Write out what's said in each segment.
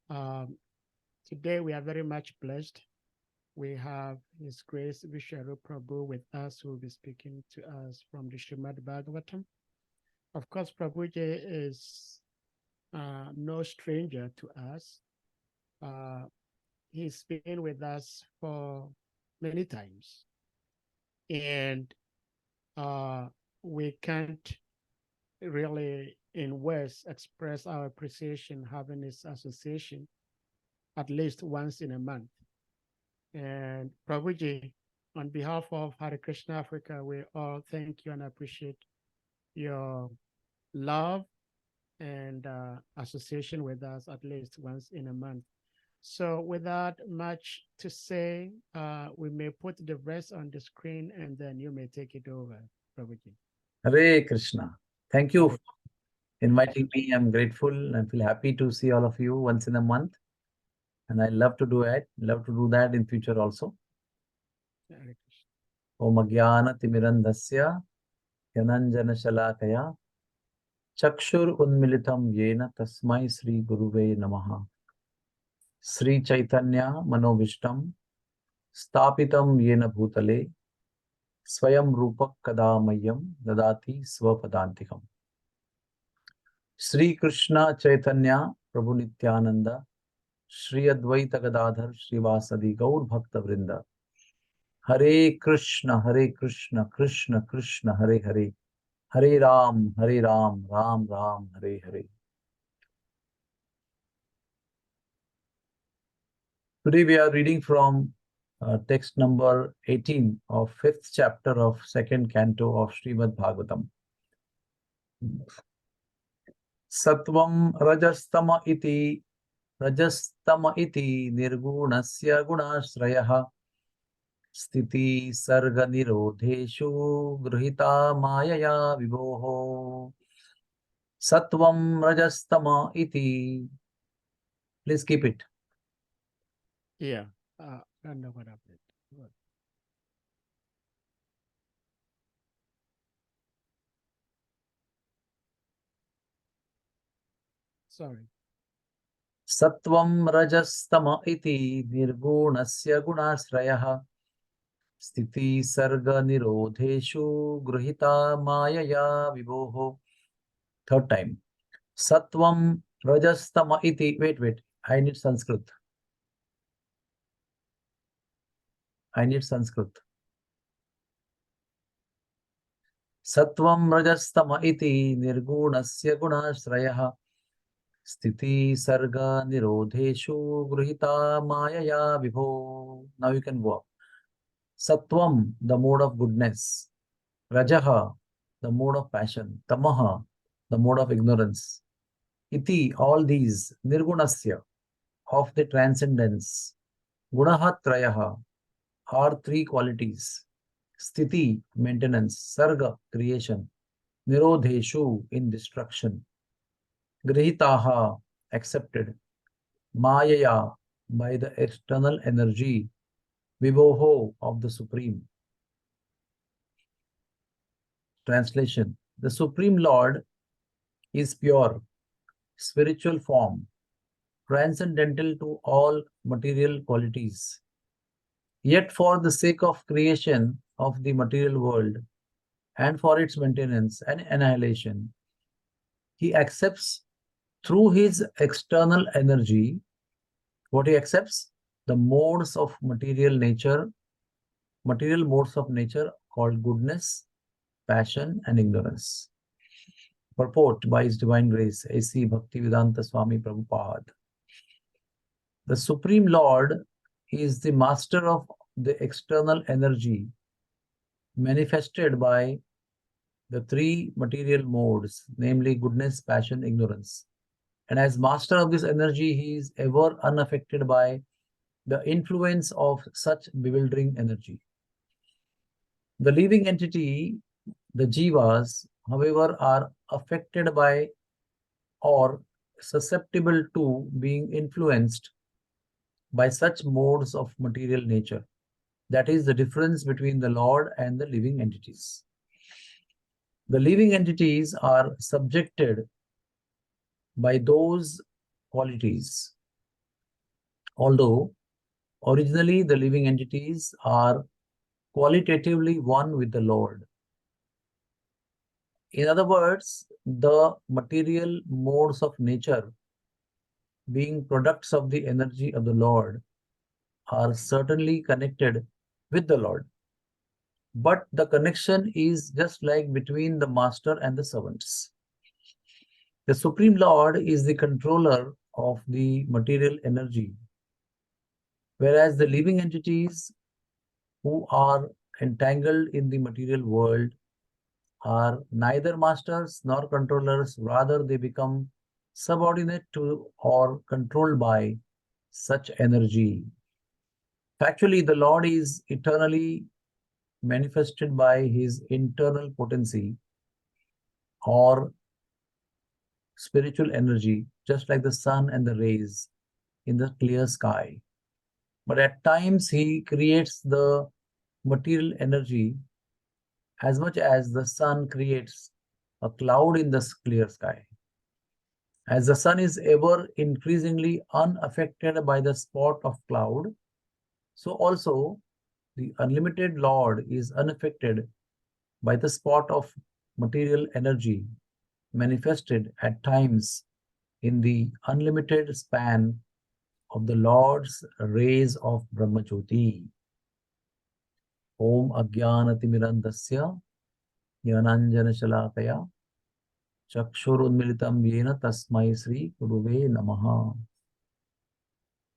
Um, Today we are very much blessed. We have His Grace Vishwarupdas with us, who will be speaking to us from the Srimad Bhagavatam. Of course, Prabhuji is no stranger to us. Uh, he's been with us for many times, and uh, we can't really, in words, express our appreciation having this association at least once in a month. And Prabhuji, on behalf of Hare Krishna Africa, we all thank you and appreciate your love and association with us at least once in a month. So without much to say, we may put the rest on the screen and then you may take it over, Prabhuji. Hare Krishna. Thank you Hare. for inviting me. I'm grateful and feel happy to see all of you once in a month. And I love to do it. Love to do that in future also. Hare Krishna. Om Agyana Timirandhasya Yananjana Shalakaya Chakshur Unmilitam Yena Tasmai Sri Guruve Namaha Sri Chaitanya Manovishtam Stapitam Yena Bhutale Swayam Rupak Kadamayam Dadati Swapadantikam Sri Krishna Chaitanya Prabhu Nityananda Shri Advaita Gadadhar Srivasadi Gaur Bhakta Vrinda Hare Krishna Krishna Krishna Hare Hare Hare Ram Ram Ram Hare Hare. Today we are reading from text number 18 of 5th chapter of 2nd canto of Srimad Bhagavatam. Sattvam Rajastama iti nirgunasya gunashrayah Sthiti sarga nirodheshu grihita mayaya vibhoho. Sattvam rajastama iti. Please keep it. Yeah. I don't know what happened. Sorry. Sattvam rajastama iti nirgunasya gunashrayah Sthiti sarga nirodheshu grihita mayaya vibhoho. Third time. Sattvam rajastama iti. Wait. I need Sanskrit. Sattvam rajastama iti nirgunasya gunashrayah Sthiti sarga nirodheshu grihita mayaya vibho. Now you can go up. Sattvam, the mode of goodness. Rajaha, the mode of passion. Tamaha, the mode of ignorance. Iti, all these. Nirgunasya, of the transcendence. Gunahatrayaha, are three qualities. Sthiti, maintenance. Sarga, creation. Nirodheshu, in destruction. Grihitaha, accepted. Mayaya, by the external energy. Vibhoho, of the Supreme. Translation. The Supreme Lord is pure, spiritual form, transcendental to all material qualities. Yet for the sake of creation of the material world and for its maintenance and annihilation, he accepts through his external energy what he accepts? The modes of material modes of nature called goodness, passion, and ignorance. Purport by His Divine Grace, A.C. Bhaktivedanta Swami Prabhupada. The Supreme Lord is the master of the external energy manifested by the three material modes, namely goodness, passion, ignorance. And as master of this energy, he is ever unaffected by the influence of such bewildering energy. The living entity, the jivas, however, are affected by or susceptible to being influenced by such modes of material nature. That is the difference between the Lord and the living entities. The living entities are subjected by those qualities. Although originally the living entities are qualitatively one with the Lord. In other words, the material modes of nature, being products of the energy of the Lord, are certainly connected with the Lord. But the connection is just like between the master and the servants. The Supreme Lord is the controller of the material energy, whereas the living entities who are entangled in the material world are neither masters nor controllers, rather, they become subordinate to or controlled by such energy. Factually, the Lord is eternally manifested by his internal potency or spiritual energy, just like the sun and the rays in the clear sky. But at times, he creates the material energy as much as the sun creates a cloud in the clear sky. As the sun is ever increasingly unaffected by the spot of cloud, so also the unlimited Lord is unaffected by the spot of material energy manifested at times in the unlimited span of the Lord's rays of Brahmajyoti. Om Ajnanatimirandasya Jnananjana Shalakaya Chakshurunmilitam Yena Tasmai Sri Guruve Namaha.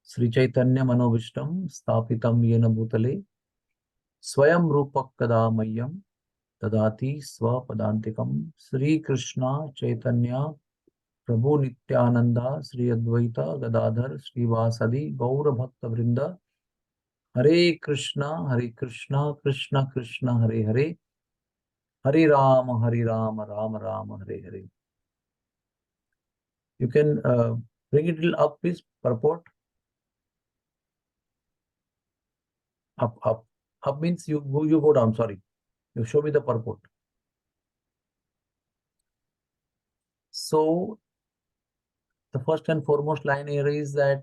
Sri Chaitanya Manovishtam Stapitam Yena Bhutale Swayam Rupak Kadamayam Tadati Swapadantikam. Sri Krishna Chaitanya Prabhu Nityananda Sri Advaita Gadadhar Sri Vasadi Gaura Bhakta Vrinda Hare Krishna Krishna Krishna Hare Hare Hare Rama Rama Hare Hare. You can bring it a little up, please. Purport. Up. Up means you go down. Sorry. You show me the purport. So, the first and foremost line here is that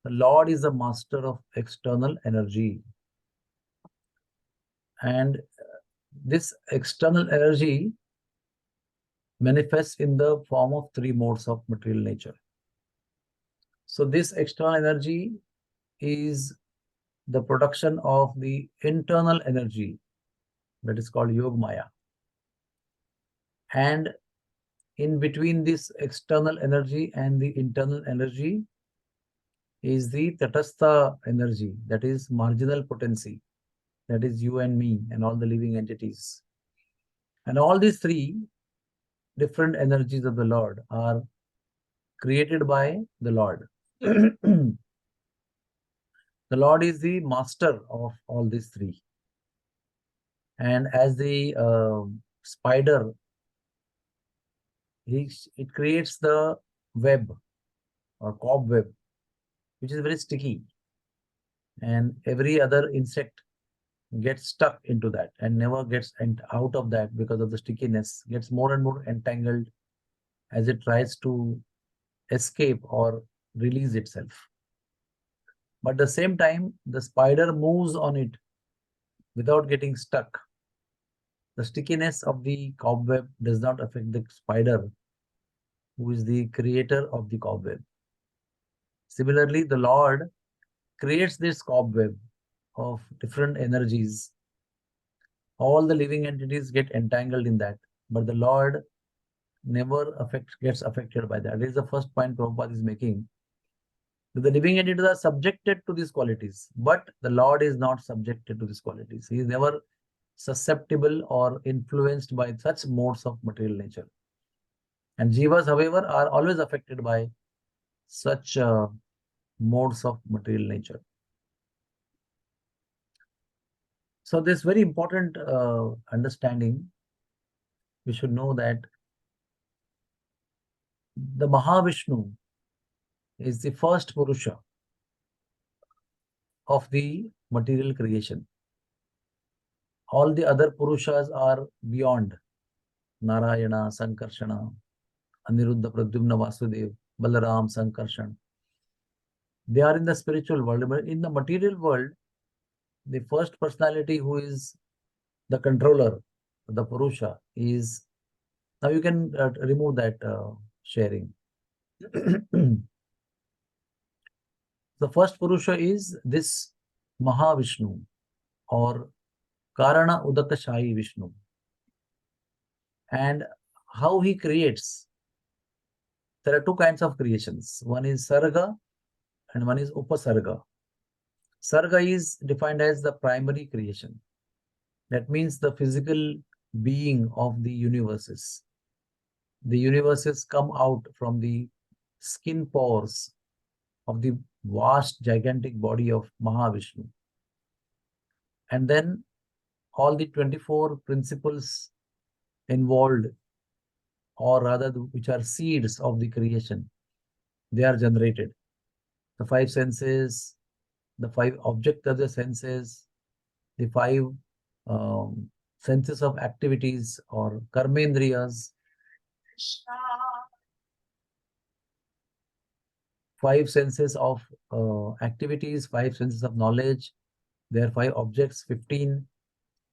the Lord is the master of external energy. And this external energy manifests in the form of three modes of material nature. So, this external energy is the production of the internal energy that is called Yog Maya. And in between this external energy and the internal energy is the Tatastha energy, that is marginal potency, that is you and me and all the living entities. And all these three different energies of the Lord are created by the Lord. The Lord is the master of all these three. And as the spider, it creates the web or cobweb, which is very sticky. And every other insect gets stuck into that and never gets out of that because of the stickiness, gets more and more entangled as it tries to escape or release itself. But at the same time, the spider moves on it without getting stuck. The stickiness of the cobweb does not affect the spider, who is the creator of the cobweb. Similarly, the Lord creates this cobweb of different energies. All the living entities get entangled in that, but the Lord never gets affected by that. This is the first point Prabhupada is making. The living entities are subjected to these qualities, but the Lord is not subjected to these qualities. He is never susceptible or influenced by such modes of material nature. And jivas, however, are always affected by such modes of material nature. So this very important understanding, we should know that the Mahavishnu is the first Purusha of the material creation. All the other Purushas are beyond. Narayana, Sankarshana, Aniruddha, Pradyumna, Vasudev, Balaram, Sankarshan. They are in the spiritual world, but in the material world, the first personality who is the controller, the Purusha, is. Now you can remove that sharing. The first Purusha is this Mahavishnu or Karana Udakashayi Vishnu. And how he creates. There are two kinds of creations. One is Sarga and one is Upasarga. Sarga is defined as the primary creation. That means the physical being of the universes. The universes come out from the skin pores of the vast, gigantic body of Mahavishnu. And then all the 24 principles involved, or rather, which are seeds of the creation, they are generated. The five senses, the five objects of the senses, the five senses of activities or karmendriyas, five senses of activities, five senses of knowledge. There are five objects, 15,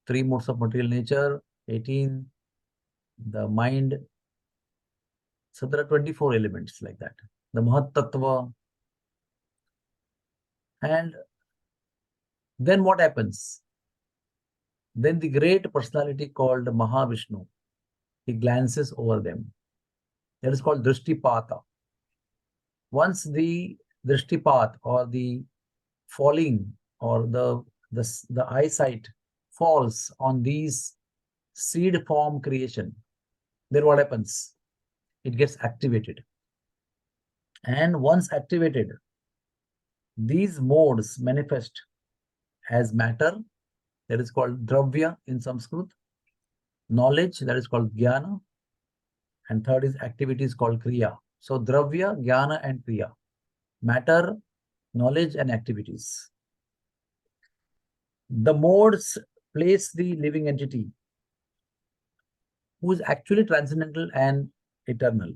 three modes of material nature, 18, the mind. So there are 24 elements like that. The Mahat Tattva. And then what happens? Then the great personality called Mahavishnu, he glances over them. That is called Drishtipata. Once the Drishtipat or the falling or the eyesight falls on these seed form creation, then what happens? It gets activated. And once activated, these modes manifest as matter, that is called Dravya in Sanskrit, knowledge, that is called Jnana, and third is activity is called Kriya. So Dravya, Jnana and Kriya, matter, knowledge and activities. The modes place the living entity who is actually transcendental and eternal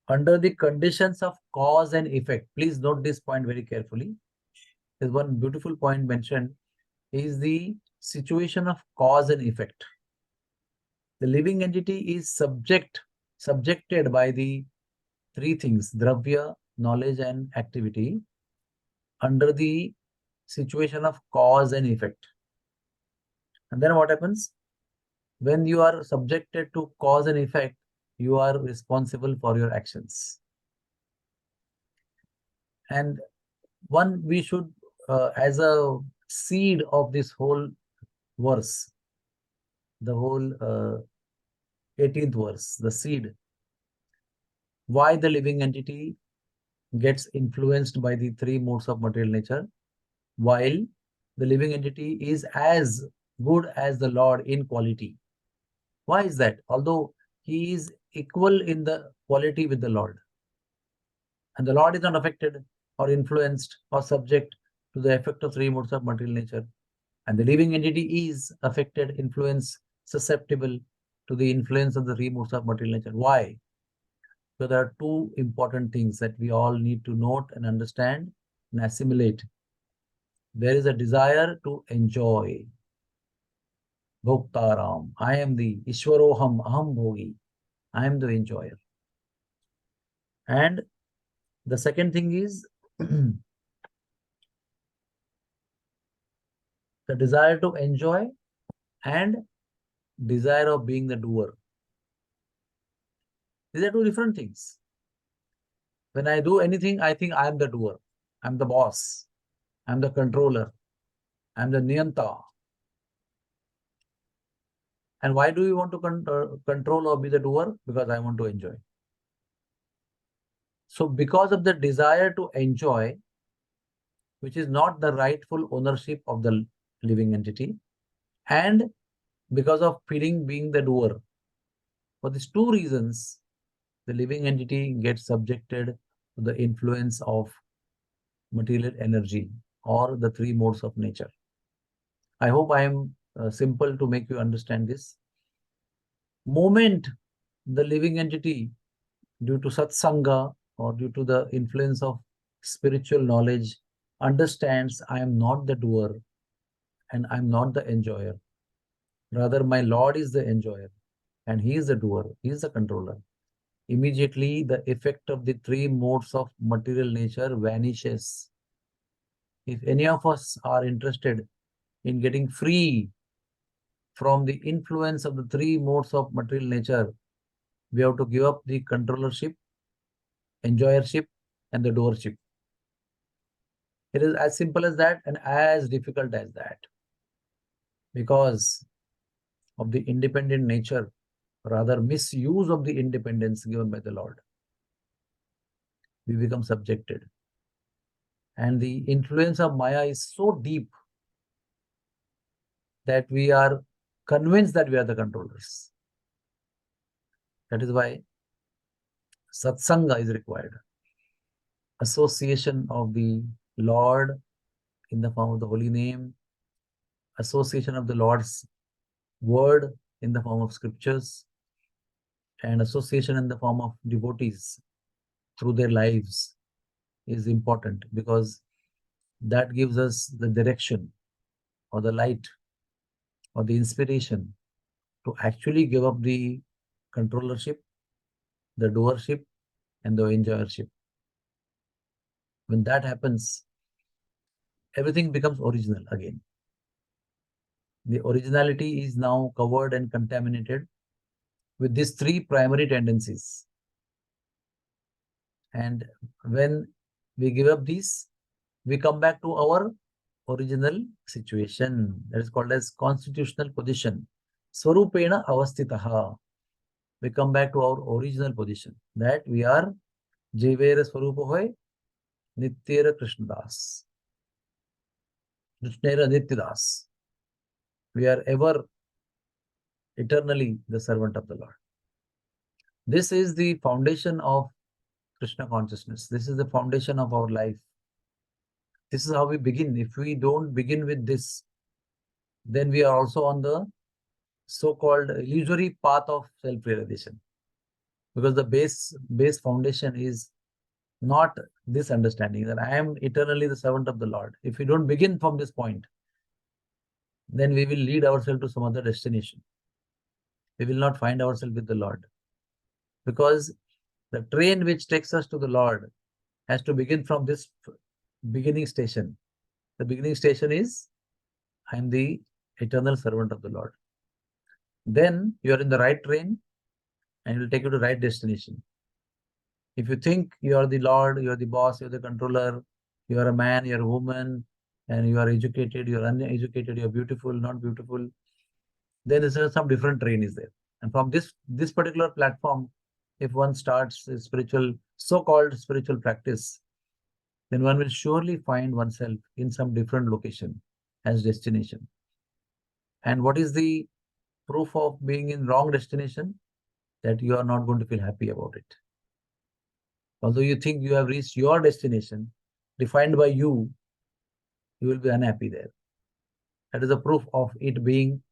under the conditions of cause and effect. Please note this point very carefully. There's one beautiful point mentioned is the situation of cause and effect. The living entity is subjected by the three things, Dravya, knowledge and activity, under the situation of cause and effect. And then what happens? When you are subjected to cause and effect, you are responsible for your actions. And one we should, as a seed of this whole verse, the whole 18th verse, the seed, why the living entity gets influenced by the three modes of material nature, while the living entity is as good as the Lord in quality. Why is that? Although he is equal in the quality with the Lord, and the Lord is not affected or influenced or subject to the effect of three modes of material nature, and the living entity is affected, influenced, susceptible to the influence of the three modes of material nature. Why? So there are two important things that we all need to note and understand and assimilate. There is a desire to enjoy. Bhoktaram. I am the Ishwaroham Aham Bhogi. I am the enjoyer. And the second thing is the desire to enjoy and desire of being the doer. These are two different things. When I do anything, I think I am the doer. I'm the boss. I'm the controller. I'm the niyanta. And why do you want to control or be the doer? Because I want to enjoy. So because of the desire to enjoy, which is not the rightful ownership of the living entity, and because of feeling being the doer, for these two reasons, the living entity gets subjected to the influence of material energy or the three modes of nature. I hope I am simple to make you understand this. Moment the living entity, due to satsanga or due to the influence of spiritual knowledge understands I am not the doer and I'm not the enjoyer. Rather, my Lord is the enjoyer and He is the doer, He is the controller. Immediately, the effect of the three modes of material nature vanishes. If any of us are interested in getting free from the influence of the three modes of material nature, we have to give up the controllership, enjoyership, and the doership. It is as simple as that and as difficult as that. Because of the independent nature, rather misuse of the independence given by the Lord, we become subjected. And the influence of Maya is so deep that we are convinced that we are the controllers. That is why satsanga is required. Association of the Lord in the form of the holy name, association of the Lord's word in the form of scriptures, and association in the form of devotees through their lives is important, because that gives us the direction or the light or the inspiration to actually give up the controllership, the doership, and the enjoyership. When that happens, everything becomes original again. The originality is now covered and contaminated with these three primary tendencies. And when we give up these, we come back to our original situation. That is called as constitutional position. Swarupena avastitaha. We come back to our original position, that we are Jivera Swarupa hoy Nityera Krishnadas. Krishnera Nityadas. We are ever eternally the servant of the Lord. This is the foundation of Krishna consciousness. This is the foundation of our life. This is how we begin. If we don't begin with this, then we are also on the so-called illusory path of self-realization. Because the base foundation is not this understanding that I am eternally the servant of the Lord. If we don't begin from this point, then we will lead ourselves to some other destination. We will not find ourselves with the Lord. Because the train which takes us to the Lord has to begin from this beginning station. The beginning station is, I am the eternal servant of the Lord. Then you are in the right train and it will take you to the right destination. If you think you are the Lord, you are the boss, you are the controller, you are a man, you are a woman, and you are educated, you are uneducated, you are beautiful, not beautiful, then there's some different train is there. And from this particular platform, if one starts a spiritual, so-called spiritual practice, then one will surely find oneself in some different location as destination. And what is the proof of being in wrong destination? That you are not going to feel happy about it. Although you think you have reached your destination, defined by you, you will be unhappy there. That is a proof of it being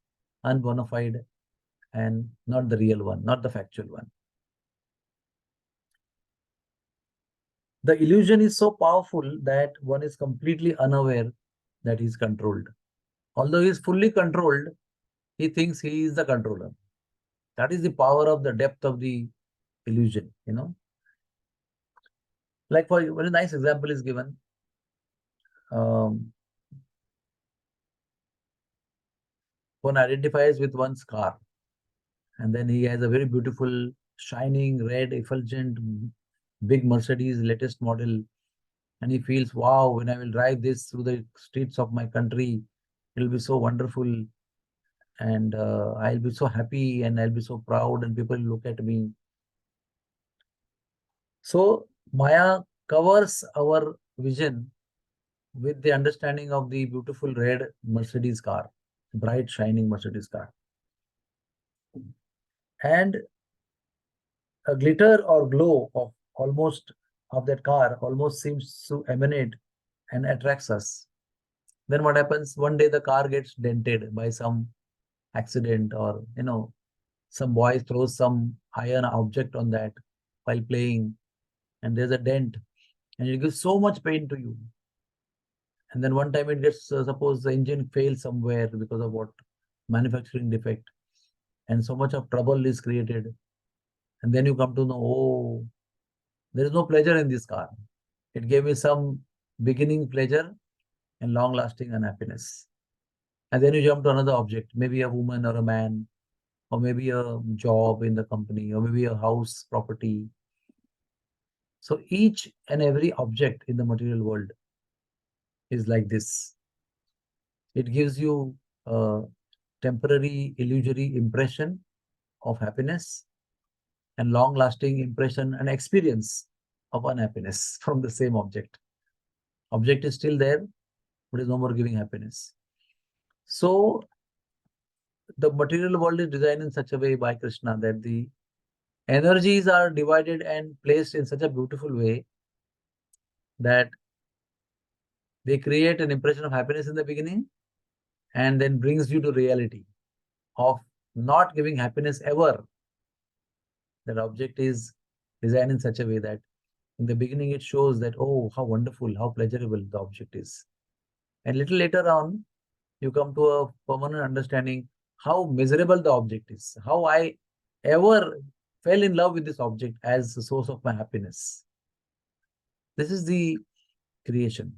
unbona fide and not the real one, not the factual one. The illusion is so powerful that one is completely unaware that he is controlled. Although he is fully controlled, he thinks he is the controller. That is the power of the depth of the illusion, Like for a very nice example is given. One identifies with one's car, and then he has a very beautiful, shining, red, effulgent, big Mercedes, latest model, and he feels, wow, when I will drive this through the streets of my country, it will be so wonderful, and I'll be so happy, and I'll be so proud, and people look at me. So Maya covers our vision with the understanding of the beautiful red Mercedes car, bright shining Mercedes car. And a glitter or glow of that car almost seems to emanate and attracts us. Then what happens? One day the car gets dented by some accident, or some boy throws some iron object on that while playing, and there's a dent. and it gives so much pain to you. And then one time it gets, suppose the engine fails somewhere because of what manufacturing defect, and so much of trouble is created. And then you come to know, oh, there is no pleasure in this car. It gave me some beginning pleasure and long lasting unhappiness. And then you jump to another object, maybe a woman or a man, or maybe a job in the company, or maybe a house property. So each and every object in the material world is like this. It gives you a temporary, illusory impression of happiness and long lasting impression and experience of unhappiness from the same object. Object is still there, but is no more giving happiness. So the material world is designed in such a way by Krishna that the energies are divided and placed in such a beautiful way that they create an impression of happiness in the beginning and then brings you to reality of not giving happiness ever. That object is designed in such a way that in the beginning it shows that, oh, how wonderful, how pleasurable the object is. And little later on, you come to a permanent understanding how miserable the object is, how I ever fell in love with this object as the source of my happiness. This is the creation.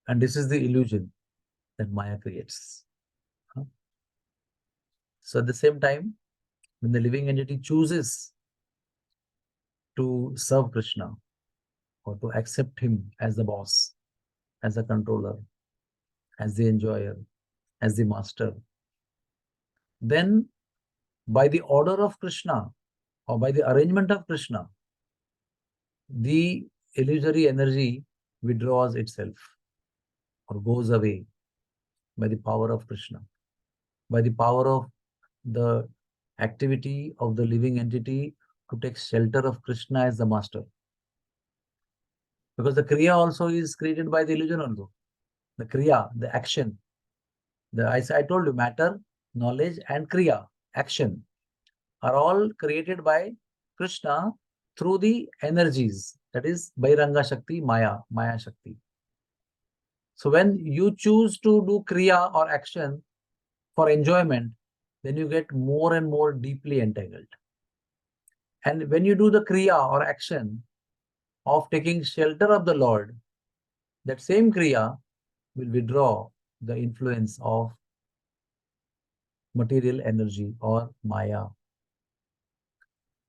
And this is the illusion that Maya creates. So at the same time, when the living entity chooses to serve Krishna or to accept him as the boss, as the controller, as the enjoyer, as the master, then by the order of Krishna or by the arrangement of Krishna, the illusory energy withdraws itself or goes away by the power of Krishna, by the power of the activity of the living entity to take shelter of Krishna as the master. Because the Kriya also is created by the illusion also. The Kriya, the action. I told you, matter, knowledge, and Kriya, action, are all created by Krishna through the energies. That is Bairanga Shakti, Maya Shakti. So when you choose to do Kriya or action for enjoyment, then you get more and more deeply entangled. And when you do the Kriya or action of taking shelter of the Lord, that same Kriya will withdraw the influence of material energy or Maya.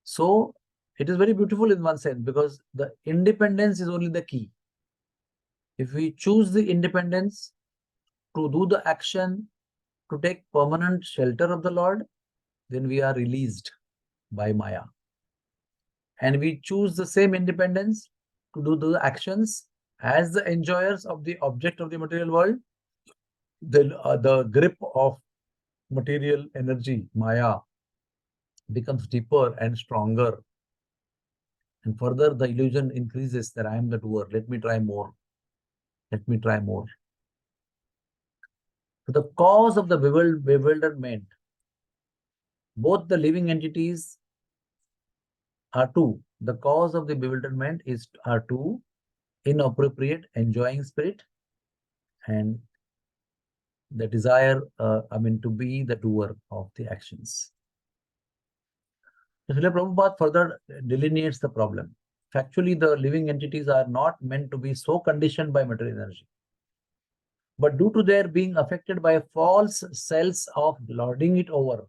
So it is very beautiful in one sense because the independence is only the key. If we choose the independence to do the action to take permanent shelter of the Lord, then we are released by Maya. And we choose the same independence to do the actions as the enjoyers of the object of the material world, the grip of material energy, Maya, becomes deeper and stronger. And further, the illusion increases that I am the doer. Let me try more. Let me try more. So the cause of the bewilderment, both the living entities are two. The cause of the bewilderment are two: inappropriate enjoying spirit and the desire, to be the doer of the actions. Srila Prabhupada further delineates the problem. Factually, the living entities are not meant to be so conditioned by material energy. But due to their being affected by a false sense of lording it over,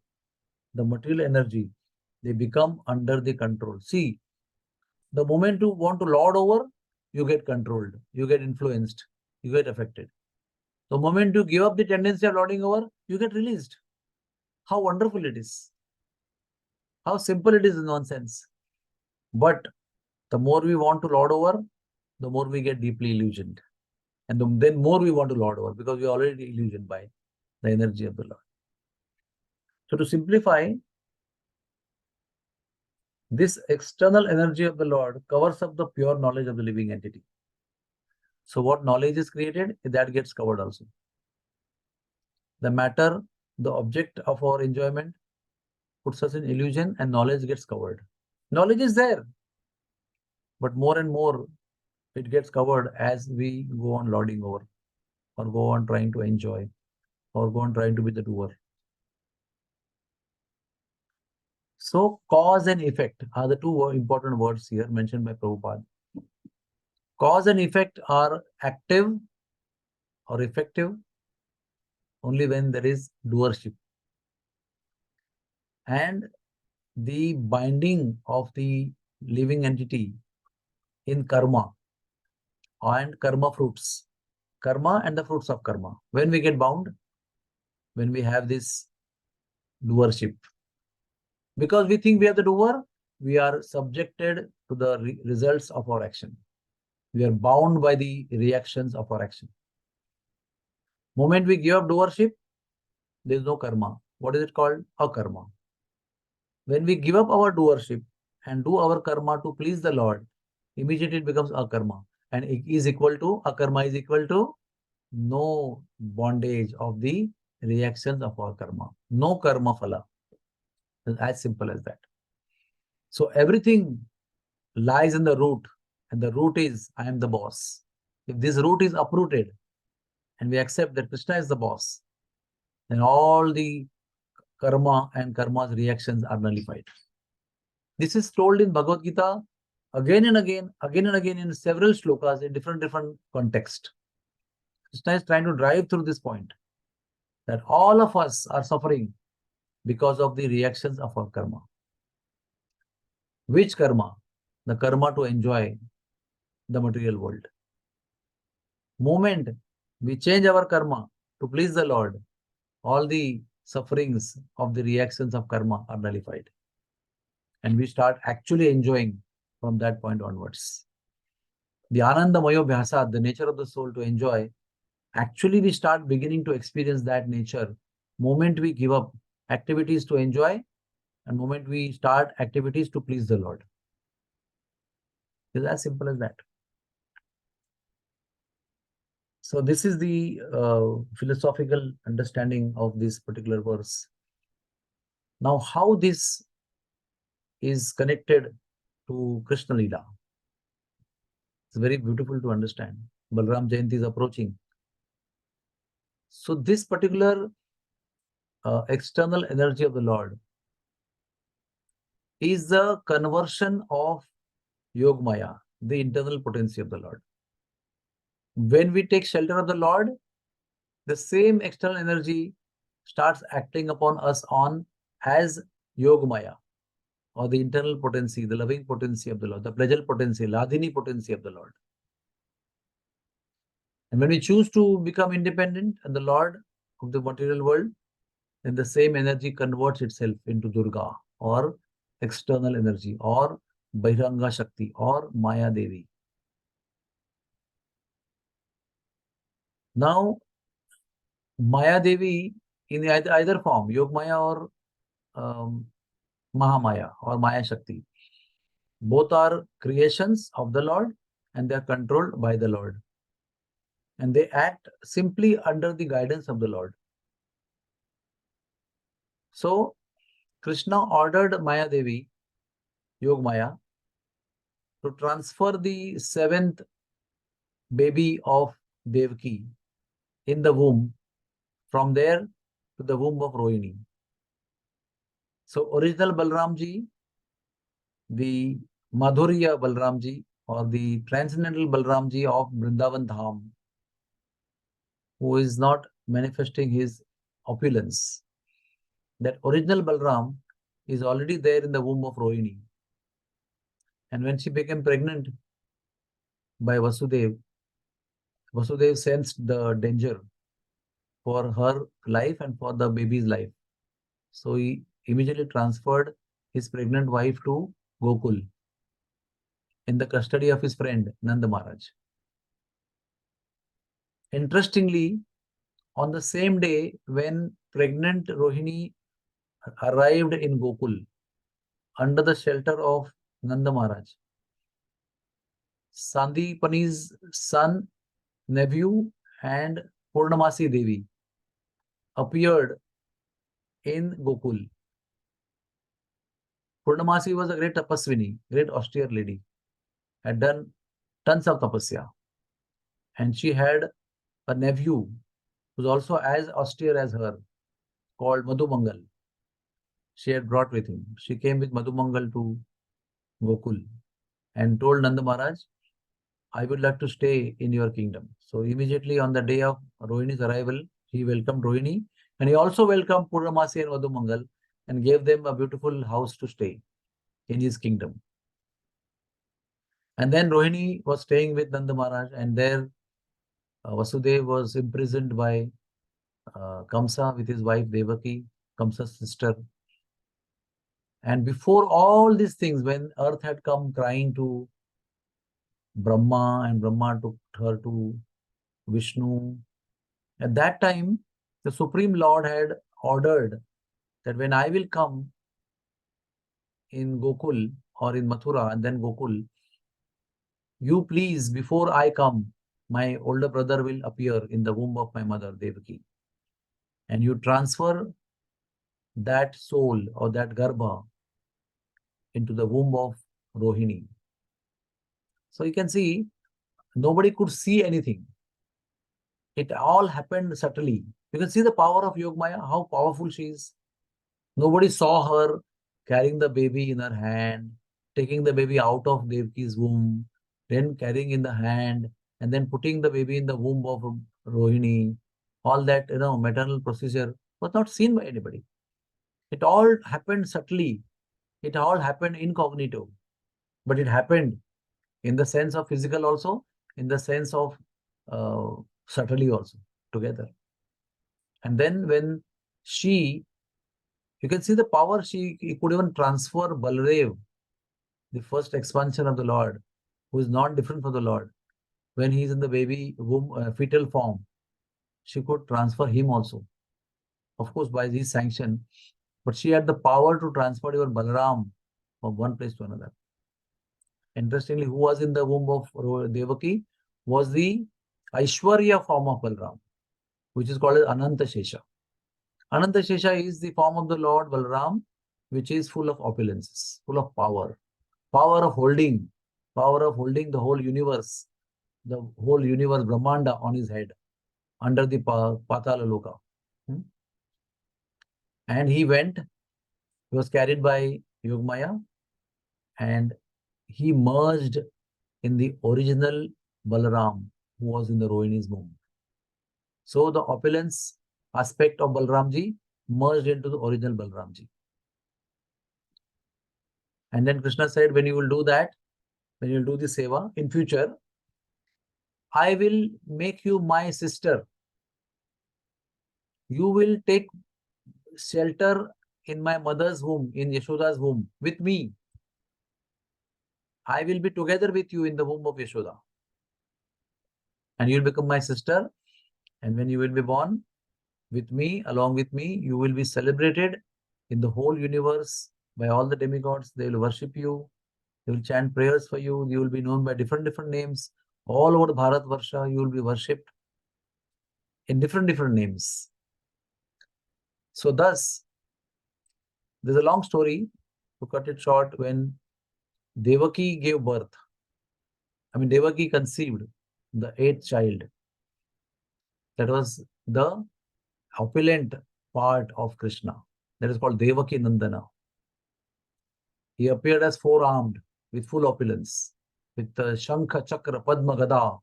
the material energy, they become under the control. See, the moment you want to lord over, you get controlled, you get influenced, you get affected. The moment you give up the tendency of lording over, you get released. How wonderful it is. How simple it is in one sense. But the more we want to lord over, the more we get deeply illusioned. And then more we want to lord over because we are already illusioned by the energy of the Lord. So to simplify, this external energy of the Lord covers up the pure knowledge of the living entity. So what knowledge is created, that gets covered also. The matter, the object of our enjoyment, puts us in illusion and knowledge gets covered. Knowledge is there. but more and more it gets covered as we go on lording over, or go on trying to enjoy, or go on trying to be the doer. So cause and effect are the two important words here mentioned by Prabhupada. Cause and effect are active or effective only when there is doership. And the binding of the living entity in karma and karma fruits, karma and the fruits of karma. When we get bound, when we have this doership, because we think we are the doer, we are subjected to the results of our action. We are bound by the reactions of our action. Moment we give up doership, there is no karma. What is it called? Akarma. When we give up our doership and do our karma to please the Lord, immediately it becomes akarma. And it is equal to, akarma is equal to no bondage of the reactions of our karma. No karma phala. It's as simple as that. So everything lies in the root, and the root is, I am the boss. If this root is uprooted and we accept that Krishna is the boss, then all the karma and karma's reactions are nullified. This is told in Bhagavad Gita again and again in several shlokas in different context. Krishna is trying to drive through this point that all of us are suffering because of the reactions of our karma. Which karma? The karma to enjoy the material world. Moment we change our karma to please the Lord, all the sufferings of the reactions of karma are nullified. And we start actually enjoying from that point onwards. The Anandamayo Bhyasat, the nature of the soul to enjoy, actually we start beginning to experience that nature moment we give up activities to enjoy and moment we start activities to please the Lord. It's as simple as that. So this is the philosophical understanding of this particular verse. Now, how this is connected to Krishna Leela? It's very beautiful to understand. Balram Jayanti is approaching. So this particular external energy of the Lord is the conversion of Yogmaya, the internal potency of the Lord. When we take shelter of the Lord, the same external energy starts acting upon us on as Yogmaya, or the internal potency, the loving potency of the Lord, the pleasure potency, Ladini potency of the Lord. And when we choose to become independent and the Lord of the material world, then the same energy converts itself into Durga, or external energy, or Bairanga Shakti, or Maya Devi. Now, Maya Devi in either form, Yog Maya or Mahamaya or Maya Shakti, both are creations of the Lord and they are controlled by the Lord. And they act simply under the guidance of the Lord. So, Krishna ordered Maya Devi, Yog Maya, to transfer the seventh baby of Devaki in the womb from there to the womb of Rohini. So, original Balramji, the Madhurya Balramji, or the transcendental Balramji of Vrindavan Dham, who is not manifesting his opulence, that original Balram is already there in the womb of Rohini. And when she became pregnant by Vasudev, Vasudev sensed the danger for her life and for the baby's life. So he immediately transferred his pregnant wife to Gokul in the custody of his friend Nanda Maharaj. Interestingly, on the same day when pregnant Rohini arrived in Gokul under the shelter of Nanda Maharaj, Sandipani's son, nephew, and Purnamasi Devi appeared in Gokul. Purnamasi was a great tapaswini, great austere lady. had done tons of tapasya. And she had a nephew who was also as austere as her, called Madhumangal. She had brought with him. She came with Madhumangal to Gokul and told Nanda Maharaj, I would like to stay in your kingdom. So immediately on the day of Rohini's arrival, he welcomed Rohini, and he also welcomed Purnamasi and Madhumangal and gave them a beautiful house to stay in his kingdom. And then Rohini was staying with Nanda Maharaj, and there Vasudev was imprisoned by Kamsa with his wife Devaki, Kamsa's sister. And before all these things, when earth had come crying to Brahma, and Brahma took her to Vishnu, at that time, the Supreme Lord had ordered that when I will come in Gokul or in Mathura and then Gokul, you please, before I come, my older brother will appear in the womb of my mother, Devaki. And you transfer that soul or that Garbha into the womb of Rohini. So you can see, nobody could see anything. It all happened subtly. You can see the power of Yogmaya, how powerful she is. Nobody saw her carrying the baby in her hand, taking the baby out of Devaki's womb, then carrying in the hand, and then putting the baby in the womb of Rohini. All that, maternal procedure was not seen by anybody. It all happened subtly. It all happened incognito. But it happened in the sense of physical also, in the sense of subtly also, together. And then when you can see the power, she could even transfer Baldev, the first expansion of the Lord, who is not different from the Lord. When he is in the baby womb, fetal form, she could transfer him also. Of course, by his sanction. But she had the power to transfer even Balaram from one place to another. Interestingly, who was in the womb of Devaki was the Aishwarya form of Balaram, which is called as Ananta Shesha. Ananta Shesha is the form of the Lord Balaram, which is full of opulences, full of power. Power of holding the whole universe, Brahmanda on his head, under the Patala Loka. And he was carried by Yogmaya, and he merged in the original Balaram, who was in the Rohini's womb. So the opulence aspect of Balramji merged into the original Balramji. And then Krishna said, when you will do that, when you will do the seva in future, I will make you my sister. You will take shelter in my mother's womb, in Yashoda's womb, with me. I will be together with you in the womb of Yashoda. And you will become my sister. And when you will be born with me, along with me, you will be celebrated in the whole universe by all the demigods. They will worship you. They will chant prayers for you. You will be known by different names. All over Bharat Varsha, you will be worshipped in different names. So thus, there's a long story. To cut it short, when Devaki gave birth, Devaki conceived the 8th child. That was the opulent part of Krishna. That is called Devaki Nandana. He appeared as 4-armed with full opulence, with the Shankha, Chakra, Padma, Gada,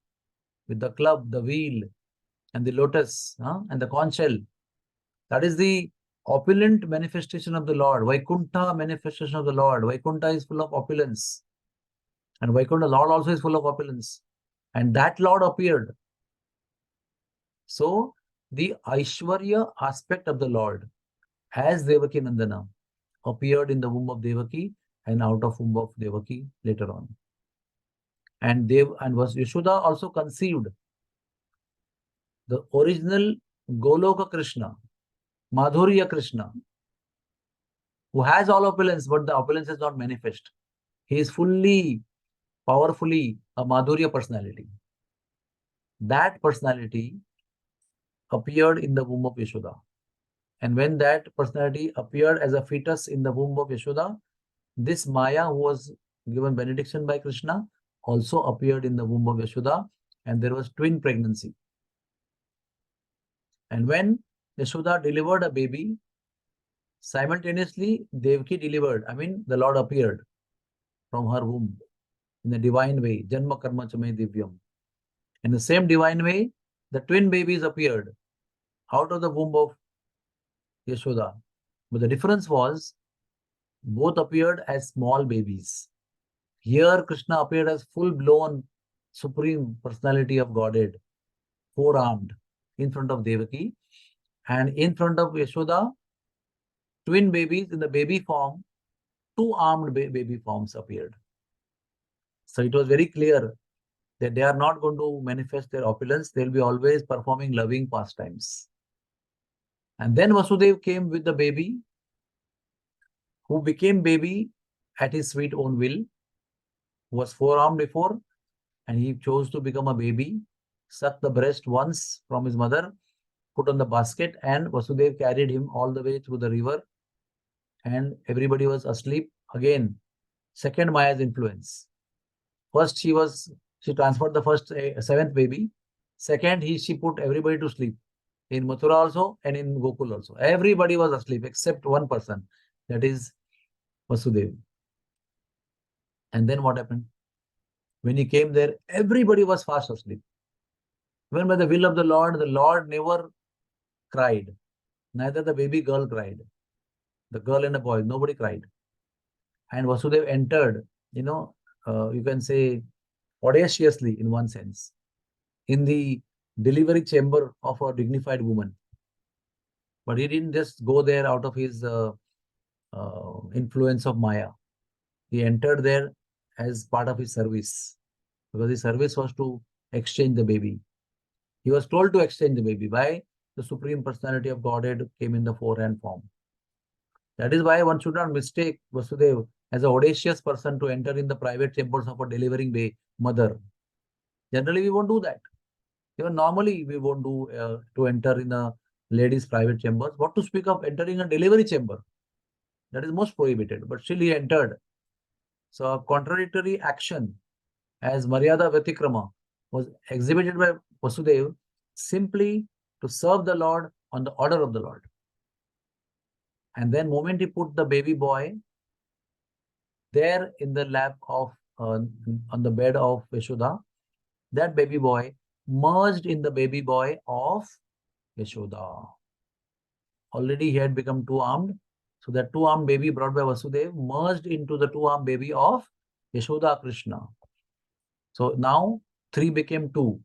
with the club, the wheel, and the lotus, and the conch shell. That is the opulent manifestation of the Lord. Vaikuntha manifestation of the Lord. Vaikuntha is full of opulence. And Vaikuntha Lord also is full of opulence. And that Lord appeared. So the Aishwarya aspect of the Lord, as Devaki Nandana, appeared in the womb of Devaki and out of womb of Devaki later on. And Yashoda also conceived the original Goloka Krishna, Madhurya Krishna, who has all opulence, but the opulence is not manifest. He is fully, powerfully a Madhurya personality. That personality appeared in the womb of Yashoda. And when that personality appeared as a fetus in the womb of Yashoda, this Maya, who was given benediction by Krishna, also appeared in the womb of Yashoda, and there was twin pregnancy. And when Yashoda delivered a baby, simultaneously Devaki delivered. I mean, the Lord appeared from her womb in a divine way. Janma karma chame divyam. In the same divine way, the twin babies appeared out of the womb of Yashoda. But the difference was, both appeared as small babies. Here, Krishna appeared as full-blown Supreme Personality of Godhead, four-armed, in front of Devaki. And in front of Yashoda, twin babies in the baby form, two-armed baby forms appeared. So it was very clear that they are not going to manifest their opulence. They'll be always performing loving pastimes. And then Vasudev came with the baby, who became baby at his sweet own will, who was four-armed before, and he chose to become a baby, sucked the breast once from his mother, put on the basket, and Vasudev carried him all the way through the river, and everybody was asleep. Again, second Maya's influence. First, she transferred the first seventh baby. Second, she put everybody to sleep. In Mathura also and in Gokul also. Everybody was asleep except one person, that is Vasudev. And then what happened? When he came there, everybody was fast asleep. When by the will of the Lord never cried. Neither the baby girl cried. The girl and the boy, nobody cried. And Vasudev entered, you can say audaciously in one sense, in the delivery chamber of a dignified woman. But he didn't just go there out of his influence of Maya. He entered there as part of his service, because his service was to exchange the baby. He was told to exchange the baby by the Supreme Personality of Godhead came in the forehand form. That is why one should not mistake Vasudev as an audacious person to enter in the private chambers of a delivering mother. Generally, we won't do that. Even normally, we won't do to enter in a lady's private chambers. What to speak of entering a delivery chamber? That is most prohibited. But still he entered. So a contradictory action as Maryada Vyatikrama was exhibited by Vasudev simply to serve the Lord on the order of the Lord. And then moment he put the baby boy there in the lap of, on the bed of Yashoda, that baby boy merged in the baby boy of Yashoda. Already he had become two-armed. So that two-armed baby brought by Vasudev merged into the two-armed baby of Yashoda Krishna. So now three became two.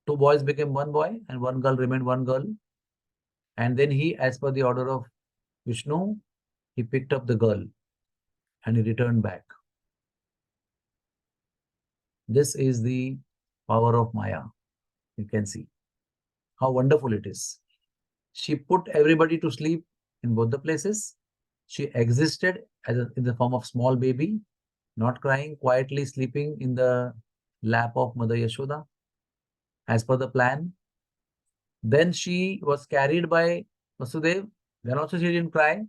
Two boys became one boy and one girl remained one girl. And then he, as per the order of Vishnu, he picked up the girl and he returned back. This is the power of Maya. You can see how wonderful it is. She put everybody to sleep in both the places. She existed in the form of small baby, not crying, quietly sleeping in the lap of Mother Yashoda, as per the plan. Then she was carried by Vasudev. Then also she didn't cry.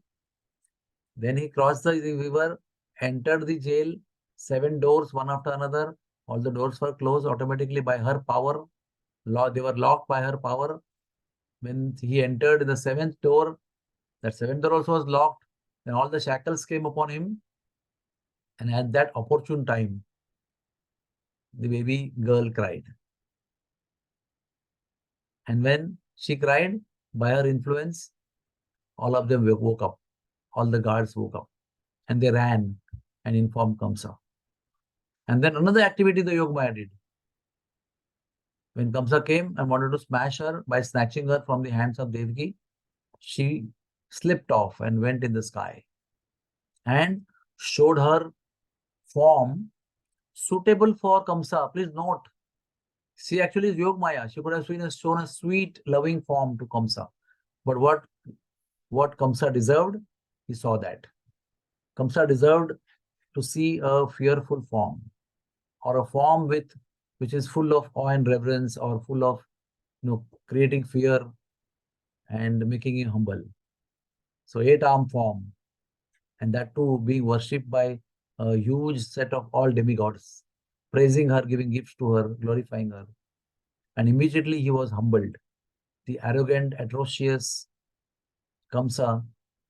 Then he crossed the river, entered the jail, 7 doors, one after another. All the doors were closed automatically by her power. They were locked by her power. When he entered the 7th door, that 7th door also was locked. Then all the shackles came upon him. And at that opportune time, the baby girl cried. And when she cried, by her influence, all of them woke up. All the guards woke up. And they ran and informed Kamsa. And then another activity the Yogamaya did. When Kamsa came and wanted to smash her by snatching her from the hands of Devaki, she slipped off and went in the sky and showed her form suitable for Kamsa. Please note, she actually is Yogamaya. She could have shown a sweet, loving form to Kamsa. But what Kamsa deserved, he saw that. Kamsa deserved to see a fearful form, or a form which is full of awe and reverence, or full of creating fear and making him humble. So 8-arm form, and that too being worshipped by a huge set of all demigods praising her, giving gifts to her, glorifying her. And immediately he was humbled. The arrogant, atrocious Kamsa,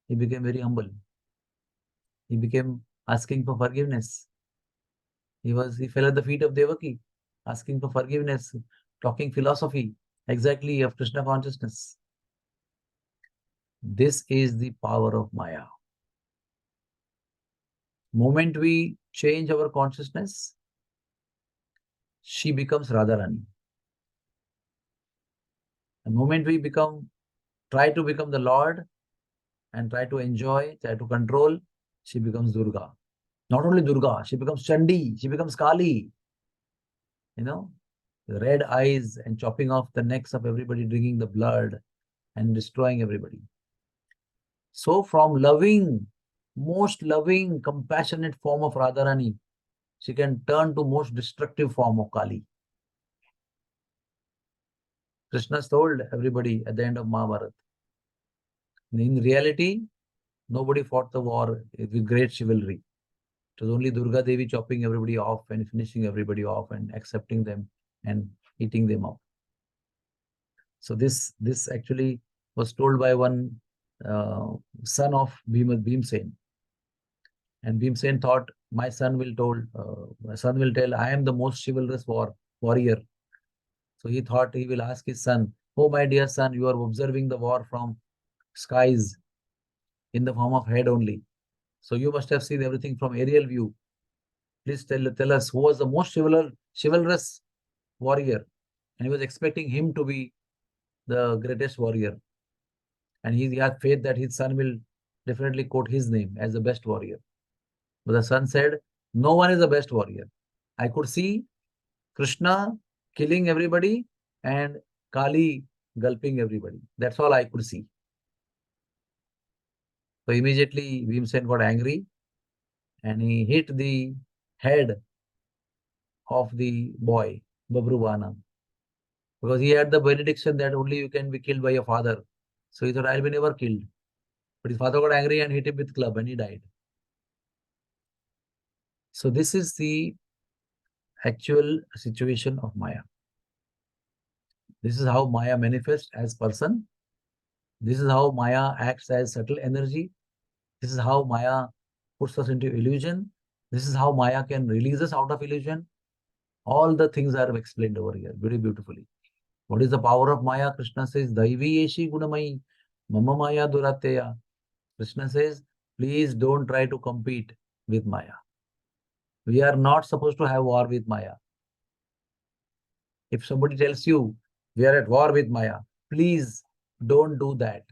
he became very humble. He became asking for forgiveness. He fell at the feet of Devaki, asking for forgiveness, talking philosophy, exactly of Krishna consciousness. This is the power of Maya. Moment we change our consciousness, she becomes Radharani. The moment we try to become the Lord and try to enjoy, try to control, she becomes Durga. Not only Durga, she becomes Chandi, she becomes Kali. The red eyes and chopping off the necks of everybody, drinking the blood and destroying everybody. So from most loving, compassionate form of Radharani, she can turn to most destructive form of Kali. Krishna told everybody at the end of Mahabharata. In reality, nobody fought the war with great chivalry. It was only Durga Devi chopping everybody off and finishing everybody off and accepting them and eating them up. So this actually was told by one son of Bhimsen. And Bhimsen thought, my son will tell, I am the most chivalrous warrior. So he thought he will ask his son, oh my dear son, you are observing the war from skies in the form of head only. So you must have seen everything from aerial view. Please tell us who was the most chivalrous warrior. And he was expecting him to be the greatest warrior. And he had faith that his son will definitely quote his name as the best warrior. But the son said, no one is the best warrior. I could see Krishna killing everybody and Kali gulping everybody. That's all I could see. So immediately Bhimsen got angry and he hit the head of the boy, Babruvana, because he had the benediction that only you can be killed by your father. So he thought, I'll be never killed. But his father got angry and hit him with club and he died. So this is the actual situation of Maya. This is how Maya manifests as person. This is how Maya acts as subtle energy. This is how Maya puts us into illusion. This is how Maya can release us out of illusion. All the things are explained over here very beautifully. What is the power of Maya? Krishna says, Daivi Yeshi Gunamai, Mama Maya Durateya. Krishna says, please don't try to compete with Maya. We are not supposed to have war with Maya. If somebody tells you, we are at war with Maya, please don't do that.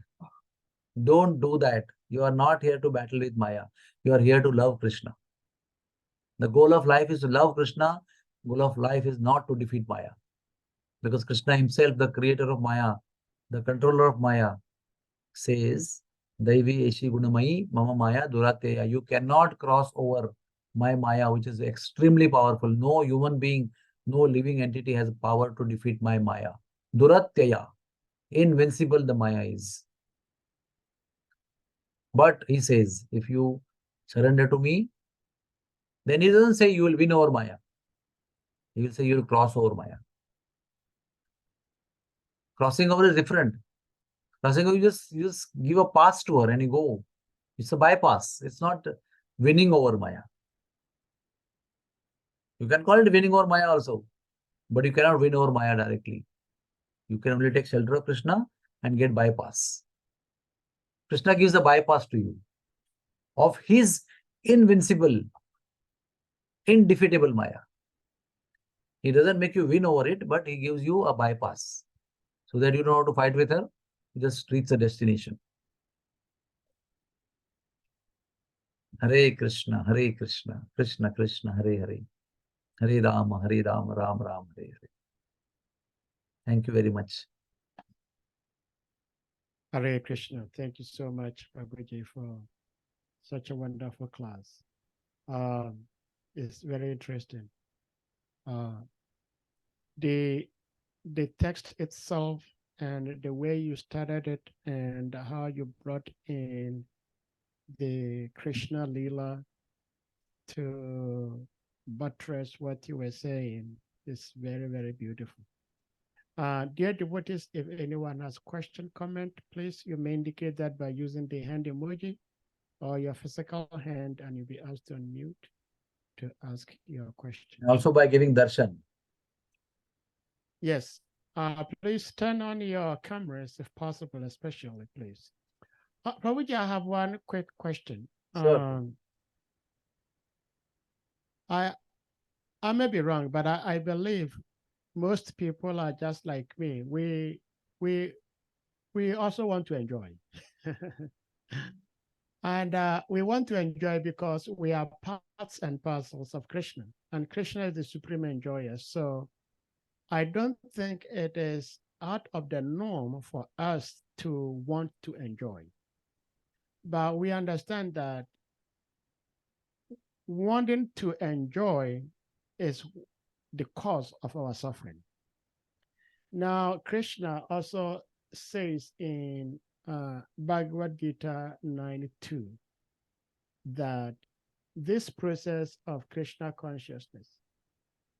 Don't do that. You are not here to battle with Maya. You are here to love Krishna. The goal of life is to love Krishna. The goal of life is not to defeat Maya. Because Krishna himself, the creator of Maya, the controller of Maya, says, Daivi Eshi Gunamai Mama Maya Durateya. You cannot cross over my Maya, which is extremely powerful. No human being, no living entity has power to defeat my Maya. Durateya. Invincible the Maya is. But he says, if you surrender to me, then he doesn't say you will win over Maya. He will say you will cross over Maya. Crossing over is different. Crossing over, you just give a pass to her and you go. It's a bypass. It's not winning over Maya. You can call it winning over Maya also, but you cannot win over Maya directly. You can only take shelter of Krishna and get bypass. Krishna gives a bypass to you of his invincible, indefeatable Maya. He doesn't make you win over it, but he gives you a bypass so that you don't have to fight with her. You just reach the destination. Hare Krishna, Krishna Krishna, Hare Hare, Hare Rama, Ram Ram, Hare Hare. Thank you very much. Hare Krishna. Thank you so much, Prabhuji, for such a wonderful class. It's very interesting. The text itself and the way you started it and how you brought in the Krishna Lila to buttress what you were saying. It's very, very beautiful. Dear devotees, if anyone has question, comment, please, you may indicate that by using the hand emoji or your physical hand, and you'll be asked to unmute to ask your question. And also by giving darshan. Yes. Please turn on your cameras if possible, especially, please. Prabhuji, I have one quick question. Sure. I may be wrong, but I believe most people are just like me. We also want to enjoy. And we want to enjoy because we are parts and parcels of Krishna, and Krishna is the supreme enjoyer. So I don't think it is out of the norm for us to want to enjoy. But we understand that wanting to enjoy is the cause of our suffering. Now, Krishna also says in Bhagavad Gita 9:2 that this process of Krishna consciousness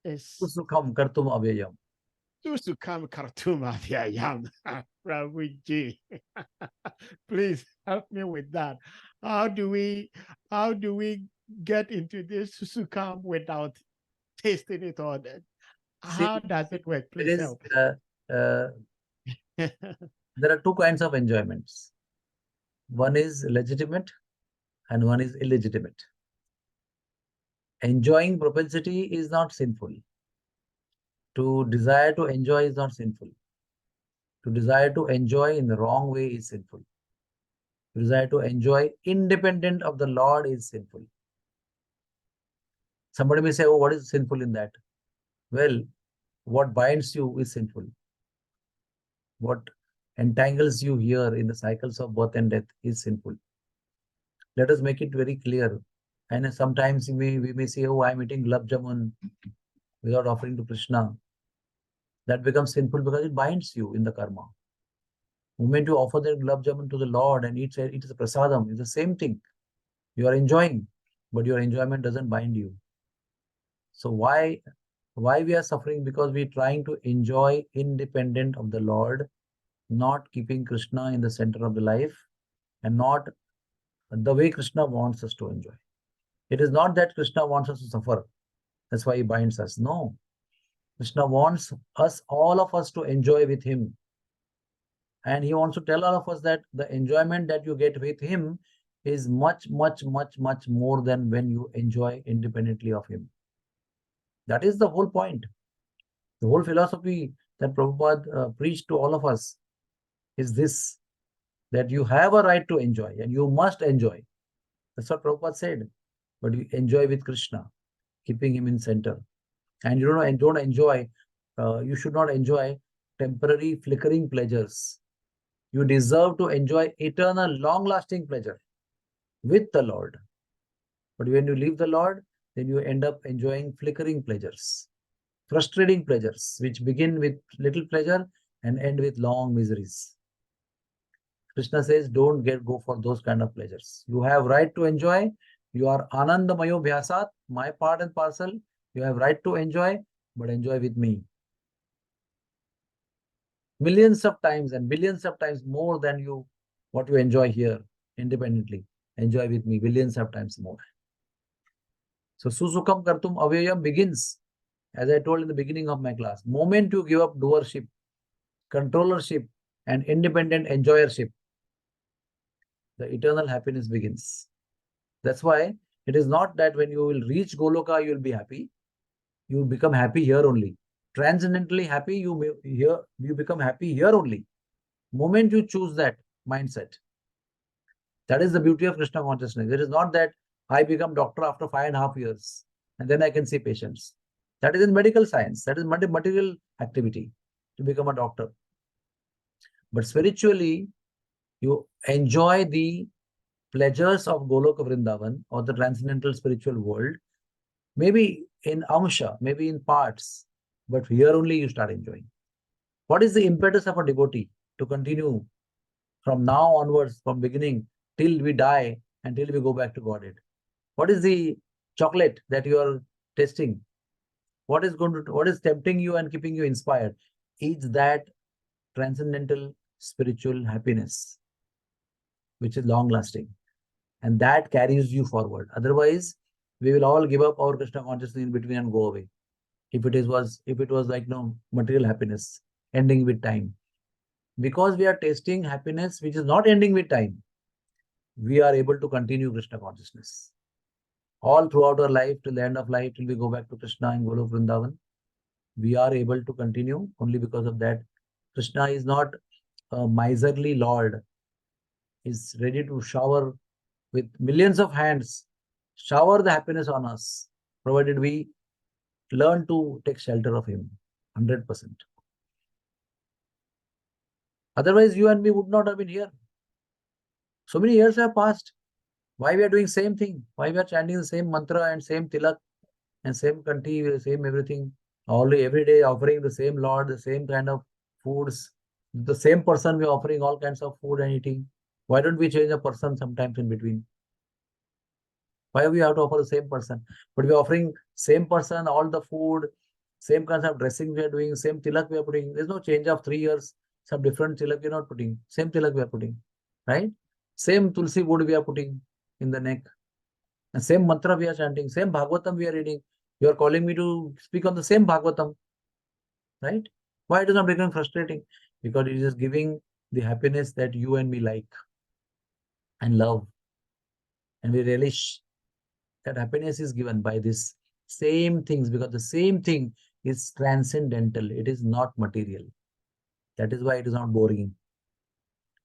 is Sukham kartum avyayam. Susukam Kartuma Vyayam. Prabhuji, please help me with that. How do we get into this Susukam without tasting it, or how does it work? Please help. There are two kinds of enjoyments. One is legitimate and one is illegitimate. Enjoying propensity is not sinful. To desire to enjoy is not sinful. To desire to enjoy in the wrong way is sinful. To desire to enjoy independent of the Lord is sinful. Somebody may say, oh, what is sinful in that? Well, what binds you is sinful. What entangles you here in the cycles of birth and death is sinful. Let us make it very clear. And sometimes we may say, oh, I'm eating gulab jamun without offering to Krishna. That becomes sinful because it binds you in the karma. The moment you offer the gulab jamun to the Lord and it is a prasadam, it's the same thing. You are enjoying, but your enjoyment doesn't bind you. So why we are suffering? Because we're trying to enjoy independent of the Lord, not keeping Krishna in the center of the life, and not the way Krishna wants us to enjoy. It is not that Krishna wants us to suffer. That's why he binds us. No. Krishna wants us, all of us, to enjoy with him. And he wants to tell all of us that the enjoyment that you get with him is much, much, much, much more than when you enjoy independently of him. That is the whole point. The whole philosophy that Prabhupada preached to all of us is this, that you have a right to enjoy and you must enjoy. That's what Prabhupada said. But you enjoy with Krishna, keeping him in center. And you don't enjoy, you should not enjoy temporary flickering pleasures. You deserve to enjoy eternal, long-lasting pleasure with the Lord. But when you leave the Lord, then you end up enjoying flickering pleasures, frustrating pleasures, which begin with little pleasure and end with long miseries. Krishna says, don't go for those kind of pleasures. You have right to enjoy. You are Anandamayo Bhyasat, my part and parcel. You have right to enjoy, but enjoy with me. Millions of times and billions of times more than what you enjoy here independently. Enjoy with me billions of times more. So Susukam Kartum Avyayam begins, as I told in the beginning of my class. Moment you give up doership, controllership, and independent enjoyership, the eternal happiness begins. That's why it is not that when you will reach Goloka, you will be happy. You will become happy here only. Transcendently happy, you become happy here only. Moment you choose that mindset. That is the beauty of Krishna consciousness. It is not that I become doctor after 5.5 years and then I can see patients. That is in medical science. That is material activity to become a doctor. But spiritually, you enjoy the pleasures of Goloka Vrindavan or the transcendental spiritual world, maybe in amsha, maybe in parts, but here only you start enjoying. What is the impetus of a devotee to continue from now onwards, from beginning till we die, until we go back to Godhead? What is the chocolate that you are testing. What is tempting you and keeping you inspired is that transcendental spiritual happiness, which is long lasting, and that carries you forward. Otherwise, we will all give up our Krishna consciousness in between and go away. If it was like no material happiness ending with time, because we are tasting happiness which is not ending with time, we are able to continue Krishna consciousness all throughout our life till the end of life, till we go back to Krishna in Golok Vrindavan. We are able to continue only because of that. Krishna is not a miserly Lord, is ready to shower with millions of hands, shower the happiness on us, provided we learn to take shelter of him 100%. Otherwise, you and me would not have been here. So many years have passed. Why we are doing same thing? Why we are chanting the same mantra and same tilak and same kanti, same everything? Only every day offering the same Lord, the same kind of foods. The same person we are offering all kinds of food and eating. Why don't we change a person sometimes in between? Why we have to offer the same person? But we are offering same person, all the food, same kinds of dressing we are doing, same tilak we are putting. There's no change of 3 years. Some different tilak we are not putting. Same tilak we are putting. Right? Same tulsi wood we are putting in the neck. And same mantra we are chanting. Same Bhagavatam we are reading. You are calling me to speak on the same Bhagavatam. Right? Why it is not becoming frustrating? Because it is giving the happiness that you and me like and love. And we relish that happiness is given by this same things, because the same thing is transcendental. It is not material. That is why it is not boring.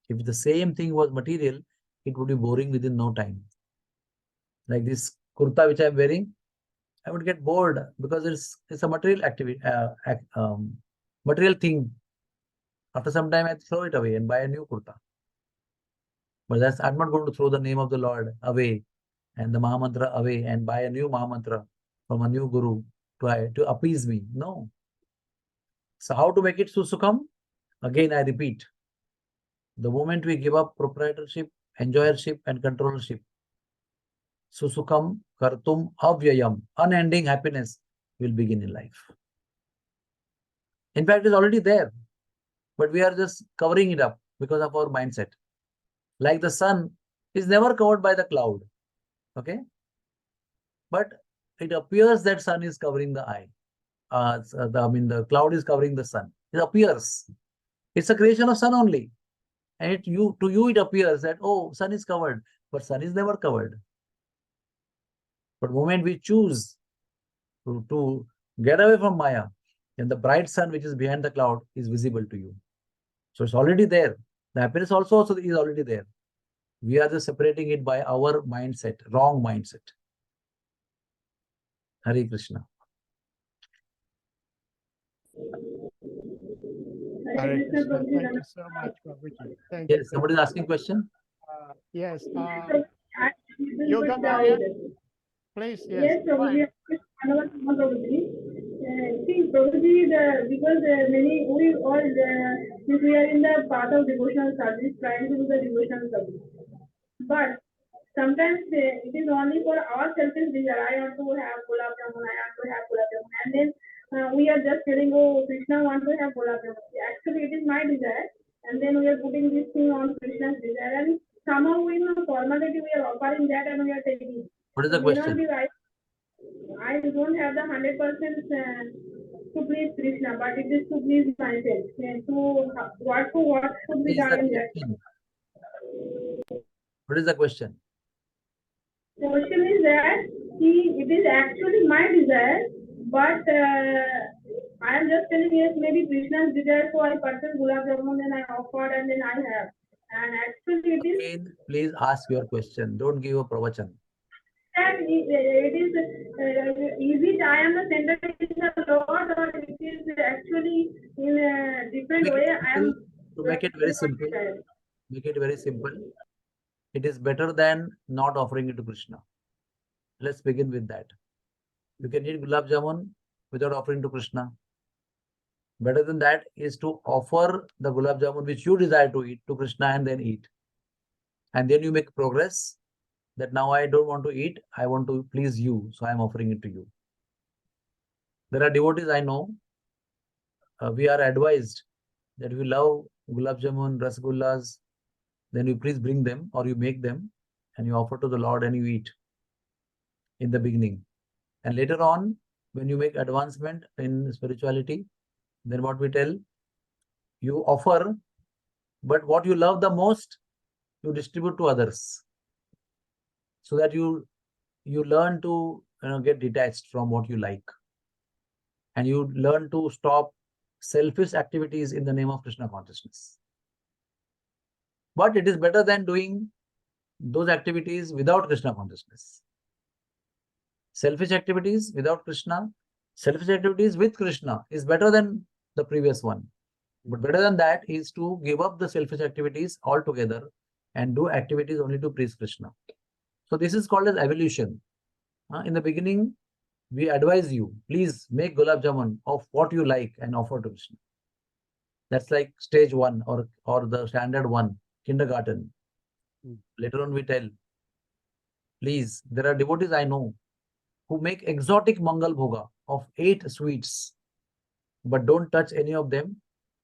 If the same thing was material, it would be boring within no time. Like this kurta which I am wearing, I would get bored because it's a material activity, material thing. After some time, I throw it away and buy a new kurta. But I'm not going to throw the name of the Lord away and the Mahamantra away and buy a new Mahamantra from a new Guru to appease me. No. So how to make it Susukham? Again, I repeat. The moment we give up proprietorship, enjoyership, and controllership, Susukham Kartum Avyayam, unending happiness will begin in life. In fact, it's already there, but we are just covering it up because of our mindset. Like the sun is never covered by the cloud. Okay? But it appears that sun is covering the eye. The cloud is covering the sun. It appears. It's a creation of sun only. And to you, it appears that, oh, sun is covered. But sun is never covered. But the moment we choose to get away from Maya, then the bright sun which is behind the cloud is visible to you. So it's already there. The happiness also is already there. We are just separating it by our mindset, wrong mindset. Hare Krishna. Hare Krishna. Thank you so much, Prabhuji. Thank you. Yes, somebody is asking question. Yes. Yoga Maya, please. Yes. Prabhuji. See, Prabhuji, because many we all since we are in the path of devotional service, trying to do the devotional service, but sometimes it is only for our selfish desire. I want to have gulab jamun. I want to have gulab jamun, and then we are just telling, oh, Krishna want to have gulab jamun. Actually, it is my desire, and then we are putting this thing on Krishna's desire, and somehow in the formality we are offering that, and we are taking. What is the question? I don't have the 100% to please Krishna, but it is to please myself. What should be done in that? What is the question? Question is that it is actually my desire, but I am just telling yes, maybe Krishna's desire, so I purchase gulab jamun and I offered and then I have. And actually it is. Again, please ask your question. Don't give a pravachan. And it is easy. I am the center in the Lord, or it is actually in a different way. To make it very simple. Make it very simple. It is better than not offering it to Krishna. Let's begin with that. You can eat gulab jamun without offering to Krishna. Better than that is to offer the gulab jamun which you desire to eat to Krishna and then eat. And then you make progress that now I don't want to eat. I want to please you. So I'm offering it to you. There are devotees I know, we are advised that if you love gulab jamun, rasgullas, then you please bring them or you make them and you offer to the Lord and you eat in the beginning. And later on, when you make advancement in spirituality, then what we tell, you offer, but what you love the most, you distribute to others, so that you learn to get detached from what you like, and you learn to stop selfish activities in the name of Krishna consciousness. But it is better than doing those activities without Krishna consciousness. Selfish activities without Krishna, selfish activities with Krishna is better than the previous one. But better than that is to give up the selfish activities altogether and do activities only to please Krishna. So this is called as evolution. In the beginning, we advise you, please make gulab jamun of what you like and offer to Krishna. That's like stage 1 or the standard 1, kindergarten. Later on we tell, please, there are devotees I know who make exotic Mangal Bhoga of 8 sweets, but don't touch any of them.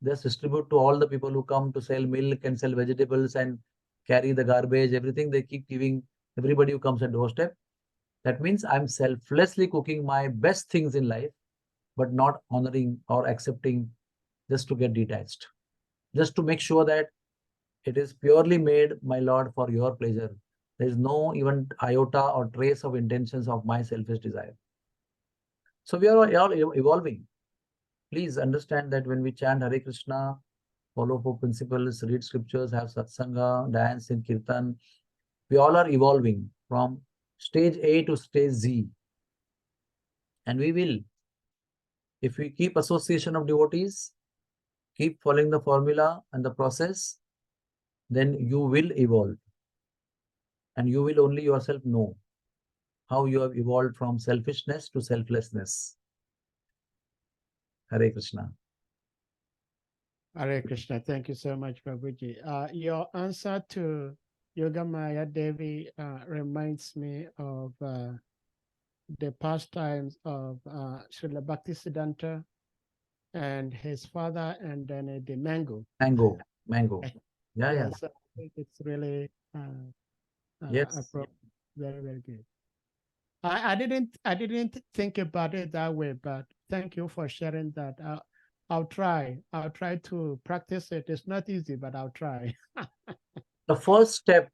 Just distribute to all the people who come to sell milk and sell vegetables and carry the garbage, everything they keep giving everybody who comes at doorstep. That means I'm selflessly cooking my best things in life, but not honoring or accepting, just to get detached, just to make sure that it is purely made, my Lord, for your pleasure. There is no even iota or trace of intentions of my selfish desire. So we are all evolving. Please understand that when we chant Hare Krishna, follow 4 principles, read scriptures, have satsanga, dance in kirtan, we all are evolving from stage A to stage Z. And we will, if we keep association of devotees, keep following the formula and the process, then you will evolve. And you will only yourself know how you have evolved from selfishness to selflessness. Hare Krishna. Hare Krishna. Thank you so much, Prabhuji. Your answer to Yoga Maya Devi reminds me of the pastimes of Srila Bhaktisiddhanta and his father, and then the mango. Mango. Yeah, yeah. Yes, I think it's really Yes. very, very good. I didn't think about it that way, but thank you for sharing that. I'll try to practice it. It's not easy, but I'll try. The first step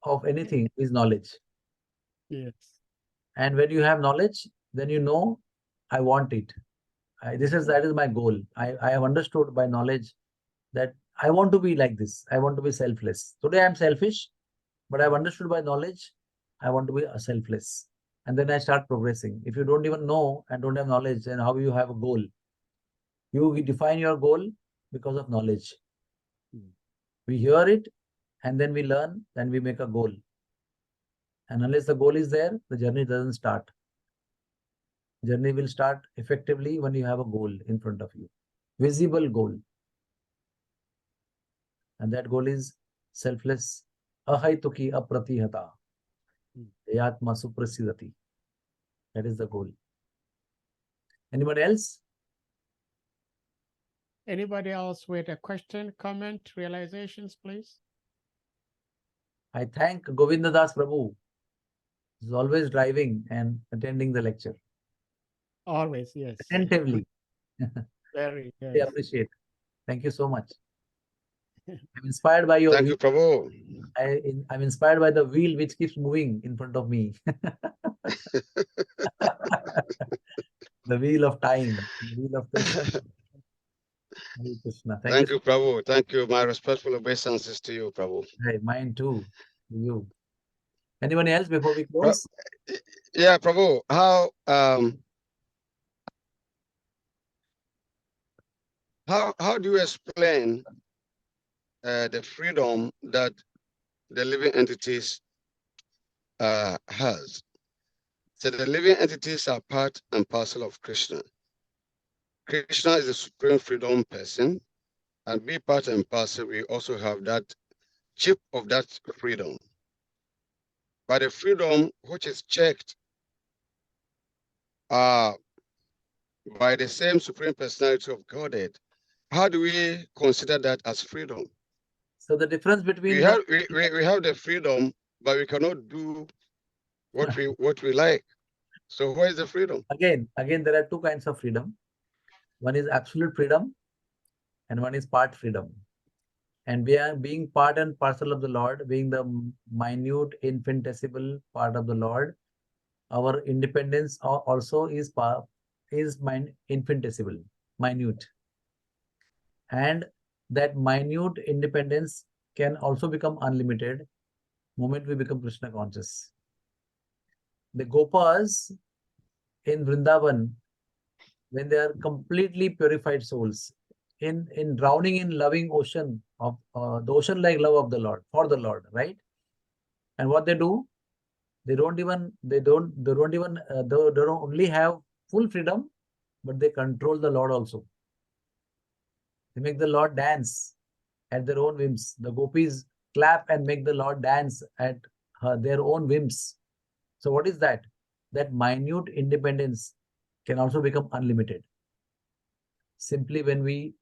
of anything is knowledge. Yes. And when you have knowledge, then you know, I want it. That is my goal. I have understood by knowledge that I want to be like this. I want to be selfless. Today I'm selfish, but I've understood by knowledge, I want to be selfless. And then I start progressing. If you don't even know and don't have knowledge, then how you have a goal? You define your goal because of knowledge. We hear it, and then we learn, then we make a goal. And unless the goal is there, the journey doesn't start. Journey will start effectively when you have a goal in front of you. Visible goal. And that goal is selfless. Ahaituki apratihata. Yatma suprasidati. That is the goal. Anybody else? Anybody else with a question, comment, realizations, please? I thank Govinda Das Prabhu. He's always driving and attending the lecture. Always, yes. Attentively. Very, yes. I appreciate. Thank you so much. I'm inspired by your Thank you, Prabhu. I'm inspired by the wheel which keeps moving in front of me. The wheel of time, the wheel of Krishna. Krishna. Thank you, Prabhu. Thank you. My respectful obeisances to you, Prabhu. Hey, mine too. To you. Anyone else before we close? Yeah, Prabhu. How do you explain the freedom that the living entities has? So the living entities are part and parcel of Krishna. Krishna is the supreme freedom person, and be part and parcel, we also have that chip of that freedom. But the freedom which is checked by the same Supreme Personality of Godhead. How do we consider that as freedom? So the difference We between have we have the freedom, but we cannot do what we like. So where is the freedom? again, there are two kinds of freedom. One is absolute freedom and one is part freedom. And we are being part and parcel of the Lord, being the minute, infinitesimal part of the Lord. Our independence also is infinitesimal, minute. And that minute independence can also become unlimited moment we become Krishna conscious. The Gopas in Vrindavan, when they are completely purified souls, in drowning in loving ocean of the ocean like love of the Lord, for the Lord, right? And what they do, they don't only have full freedom, but they control the Lord also. They make the Lord dance at their own whims. The gopis clap and make the Lord dance at their own whims. So what is that? That minute independence can also become unlimited. Simply when we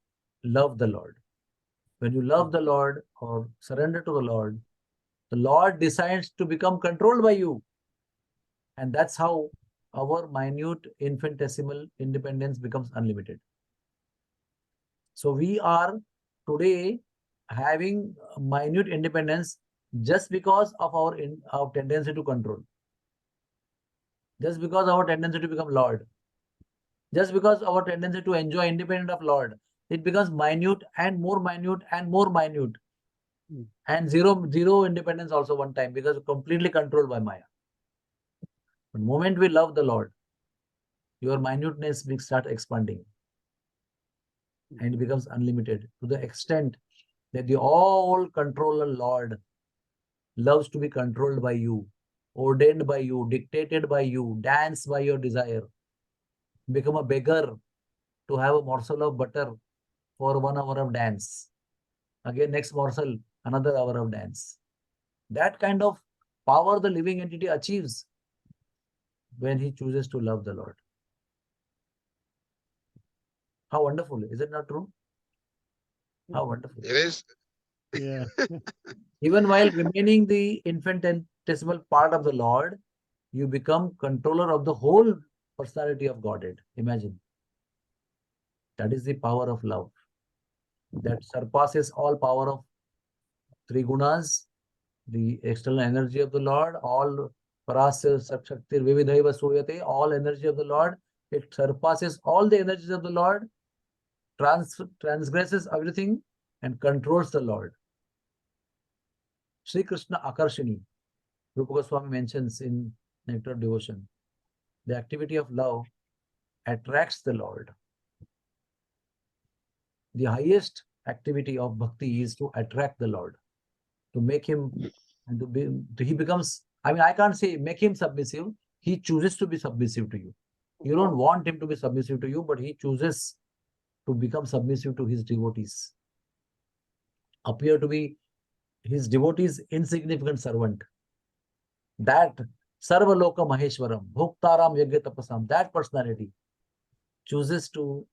love the Lord. When you love the Lord or surrender to the Lord decides to become controlled by you. And that's how our minute infinitesimal independence becomes unlimited. So we are today having minute independence just because of our tendency to control. Just because our tendency to become Lord. Just because our tendency to enjoy independent of Lord. It becomes minute and more minute and more minute. And zero independence also one time because completely controlled by Maya. The moment we love the Lord, your minuteness will start expanding. And it becomes unlimited to the extent that the all-controller Lord loves to be controlled by you, ordained by you, dictated by you, dance by your desire. Become a beggar to have a morsel of butter for 1 hour of dance. Again, next morsel, another hour of dance. That kind of power the living entity achieves when he chooses to love the Lord. How wonderful. Is it not true? How wonderful. It is. Yeah. Even while remaining the infinitesimal part of the Lord, you become controller of the whole personality of Godhead. Imagine. That is the power of love. That surpasses all power of three gunas, the external energy of the Lord, all parasya shaktir vividhaiva suyate, all energy of the Lord. It surpasses all the energies of the Lord, transgresses everything and controls the Lord. Sri Krishna Akarshini, Rupa Goswami mentions in Nectar of Devotion. The activity of love attracts the Lord. The highest activity of bhakti is to attract the Lord, to make him, and he becomes, I mean, I can't say make him submissive. He chooses to be submissive to you. You don't want him to be submissive to you, but he chooses to become submissive to his devotees. Appear to be his devotees' insignificant servant. That Sarvaloka Maheshwaram, Bhoktaram Yagya Tapasam, that personality chooses to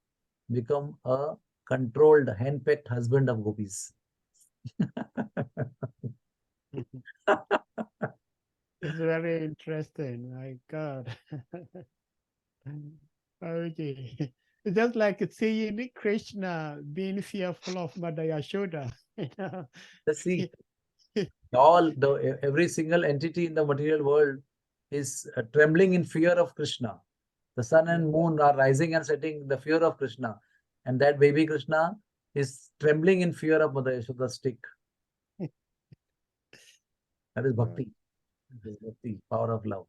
become a controlled, hand-picked husband of gopis. It's very interesting. My God. Okay. It's just like seeing Krishna being fearful of Mother Yashoda. You know? Let's see. Every single entity in the material world is trembling in fear of Krishna. The sun and moon are rising and setting, the fear of Krishna. And that baby Krishna is trembling in fear of Mother Yashoda's stick. That is bhakti. That is bhakti, power of love.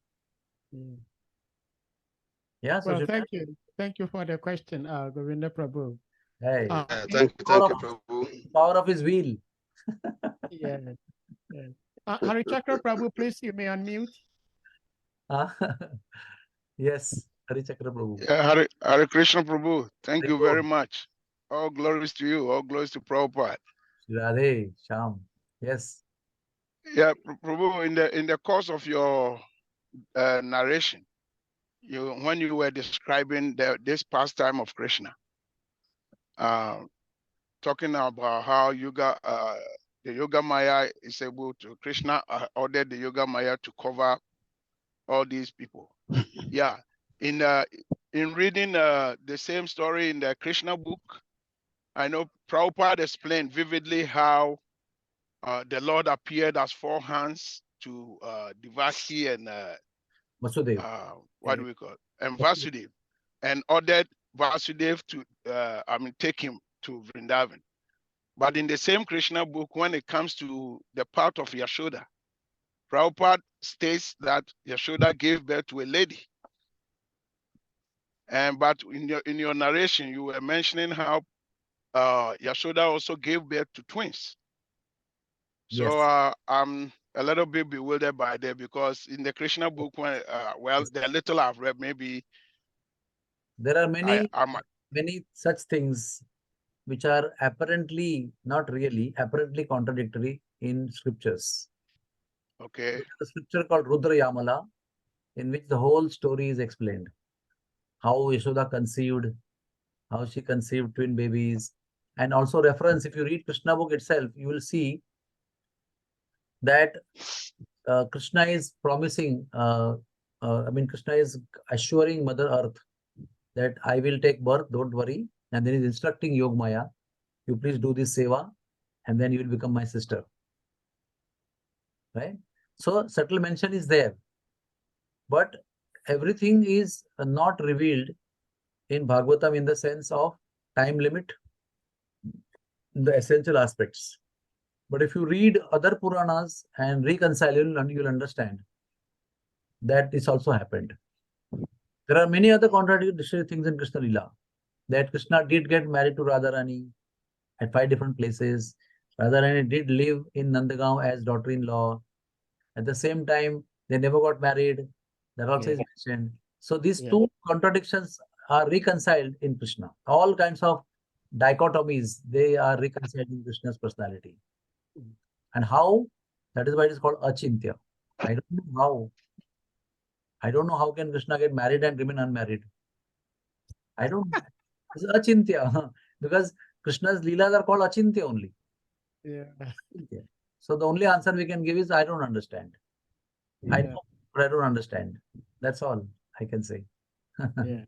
Yeah, so Well, thank you. Thank you for the question, Govinda Prabhu. Hey, Thank you, Prabhu. Power of his wheel. Yeah. Harichakra Prabhu, please, you may unmute. Yes, Harichakra Prabhu. Yeah, Hare Krishna Prabhu. Thank you very much. All glories to you. All glories to Prabhupada. Radhe, Sham. Yes. Yeah, Prabhu, in the course of your narration, when you were describing this pastime of Krishna, talking about how the Yoga Maya is able to, Krishna ordered the Yoga Maya to cover all these people. Yeah, in reading the same story in the Krishna book, I know Prabhupada explained vividly how the Lord appeared as four hands to Devaki and Vasudev. what do we call it? And Vasudev, and ordered Vasudev to take him to Vrindavan. But in the same Krishna book, when it comes to the part of Yashoda, Prabhupada states that Yashoda gave birth to a lady. But in your narration, you were mentioning how Yashoda also gave birth to twins. So Yes. I'm a little bit bewildered by that, because in the Krishna book, when the little I've read, maybe There are many many such things which are apparently, not really, apparently contradictory in scriptures. Okay. There is a scripture called Rudra Yamala, in which the whole story is explained. How Yashoda conceived, how she conceived twin babies, and also reference, if you read Krishna book itself, you will see that Krishna is promising, Krishna is assuring Mother Earth that I will take birth, don't worry. And then he's instructing Yogmaya, you please do this seva, and then you will become my sister. Right? So subtle mention is there. But everything is not revealed in Bhagavatam in the sense of time limit, the essential aspects. But if you read other Puranas and reconcile, you'll understand that this also happened. There are many other contradictory things in Krishna Lila. That Krishna did get married to Radharani at 5 different places. Radharani did live in Nandagaon as daughter-in-law. At the same time, they never got married. That also is mentioned. So these two contradictions are reconciled in Krishna. All kinds of dichotomies, they are reconciled in Krishna's personality. And how? That is why it is called Achintya. I don't know how. I don't know how can Krishna get married and remain unmarried. I don't know. It's Achintya. Because Krishna's Leelas are called Achintya only. Yeah. So the only answer we can give is I don't understand. I know, but I don't understand. That's all I can say. Yeah.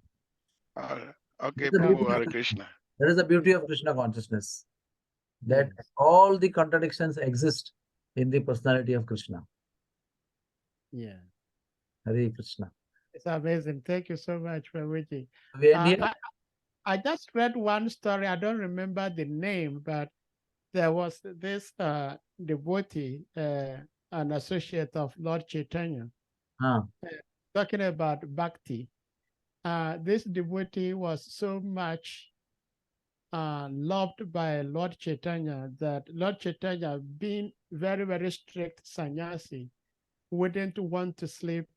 Okay, Prabhu, Hare Krishna. That is the beauty of Krishna consciousness. That all the contradictions exist in the personality of Krishna. Yeah. Hare Krishna. It's amazing. Thank you so much, Prabhuji. We end here? I just read one story. I don't remember the name, but there was this devotee, an associate of Lord Chaitanya, talking about bhakti. This devotee was so much loved by Lord Chaitanya that Lord Chaitanya, being very, very strict sannyasi, wouldn't want to sleep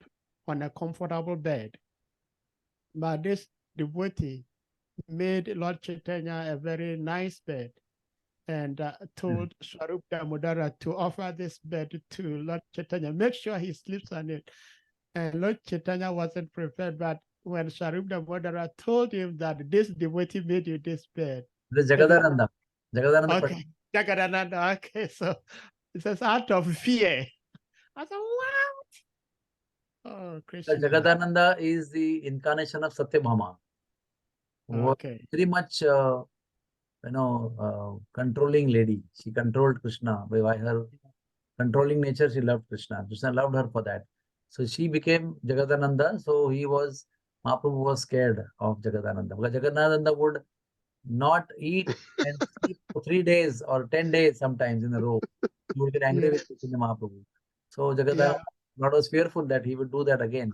on a comfortable bed. But this devotee made Lord Chaitanya a very nice bed and told Swarup Damodara to offer this bed to Lord Chaitanya. Make sure he sleeps on it. And Lord Chaitanya wasn't prepared, but when Swarup Damodara told him that this devotee made you this bed. This is Jagadananda. Jagadananda. Okay, Jagadananda. Okay, so it says out of fear. I said, what? Oh, Krishna. Jagadananda is the incarnation of Satyabhama. Okay. Very much, controlling lady. She controlled Krishna by her controlling nature. She loved Krishna. Krishna loved her for that. So she became Jagadananda. So Mahaprabhu was scared of Jagadananda. Because Jagadananda would not eat and sleep for 3 days or 10 days sometimes in a row. He would get angry with Mahaprabhu. So Jagadananda was fearful that he would do that again.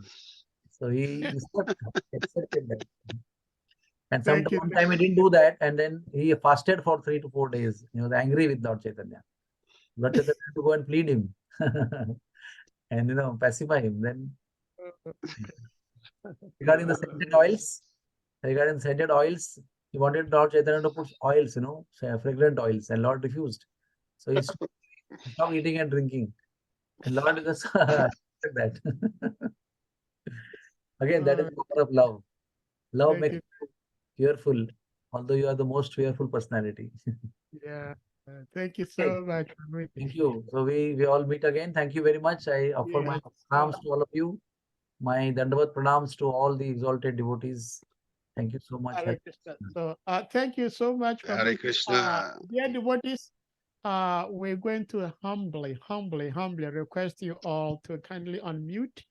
So he accepted that. And one time he didn't do that, and then he fasted for 3 to 4 days. He was angry with Lord Chaitanya. Lord Chaitanya had to go and plead him and pacify him. Then regarding the scented oils, he wanted Lord Chaitanya to put oils, fragrant oils, and Lord refused. So he stopped eating and drinking. And Lord just accepted that. Again, that is the power of love. Love Thank makes you. you fearful, although you are the most fearful personality. Yeah. Thank you so much. Thank you. So we all meet again. Thank you very much. I offer my Yes. pranams to all of you. My Dandavat pranams to all the exalted devotees. Thank you so much. Hare Krishna. So thank you so much, Hare Prabhu. Krishna. Dear devotees, we're going to humbly request you all to kindly unmute,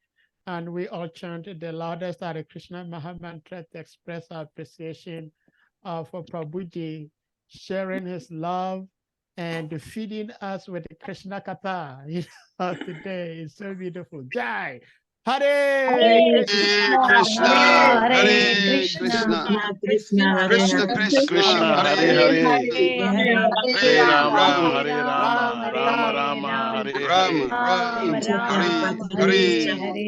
and we all chant the loudest Hare Krishna Maha Mantra to express our appreciation for Prabhuji sharing his love and feeding us with the Krishna Katha today. It's so beautiful. Jai! Hare Krishna! Hare Krishna, Krishna, Krishna Krishna, Hare Hare Ram, Hare Rama, Rama Rama, Hare Ram Hare. Ram, Hare Hare.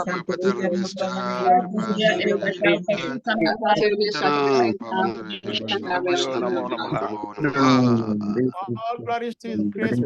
Pavatra Vishta, Ram, Pavana Vishnu, Krishna, Namo Namaha. Namo Namaha. All glories to His grace.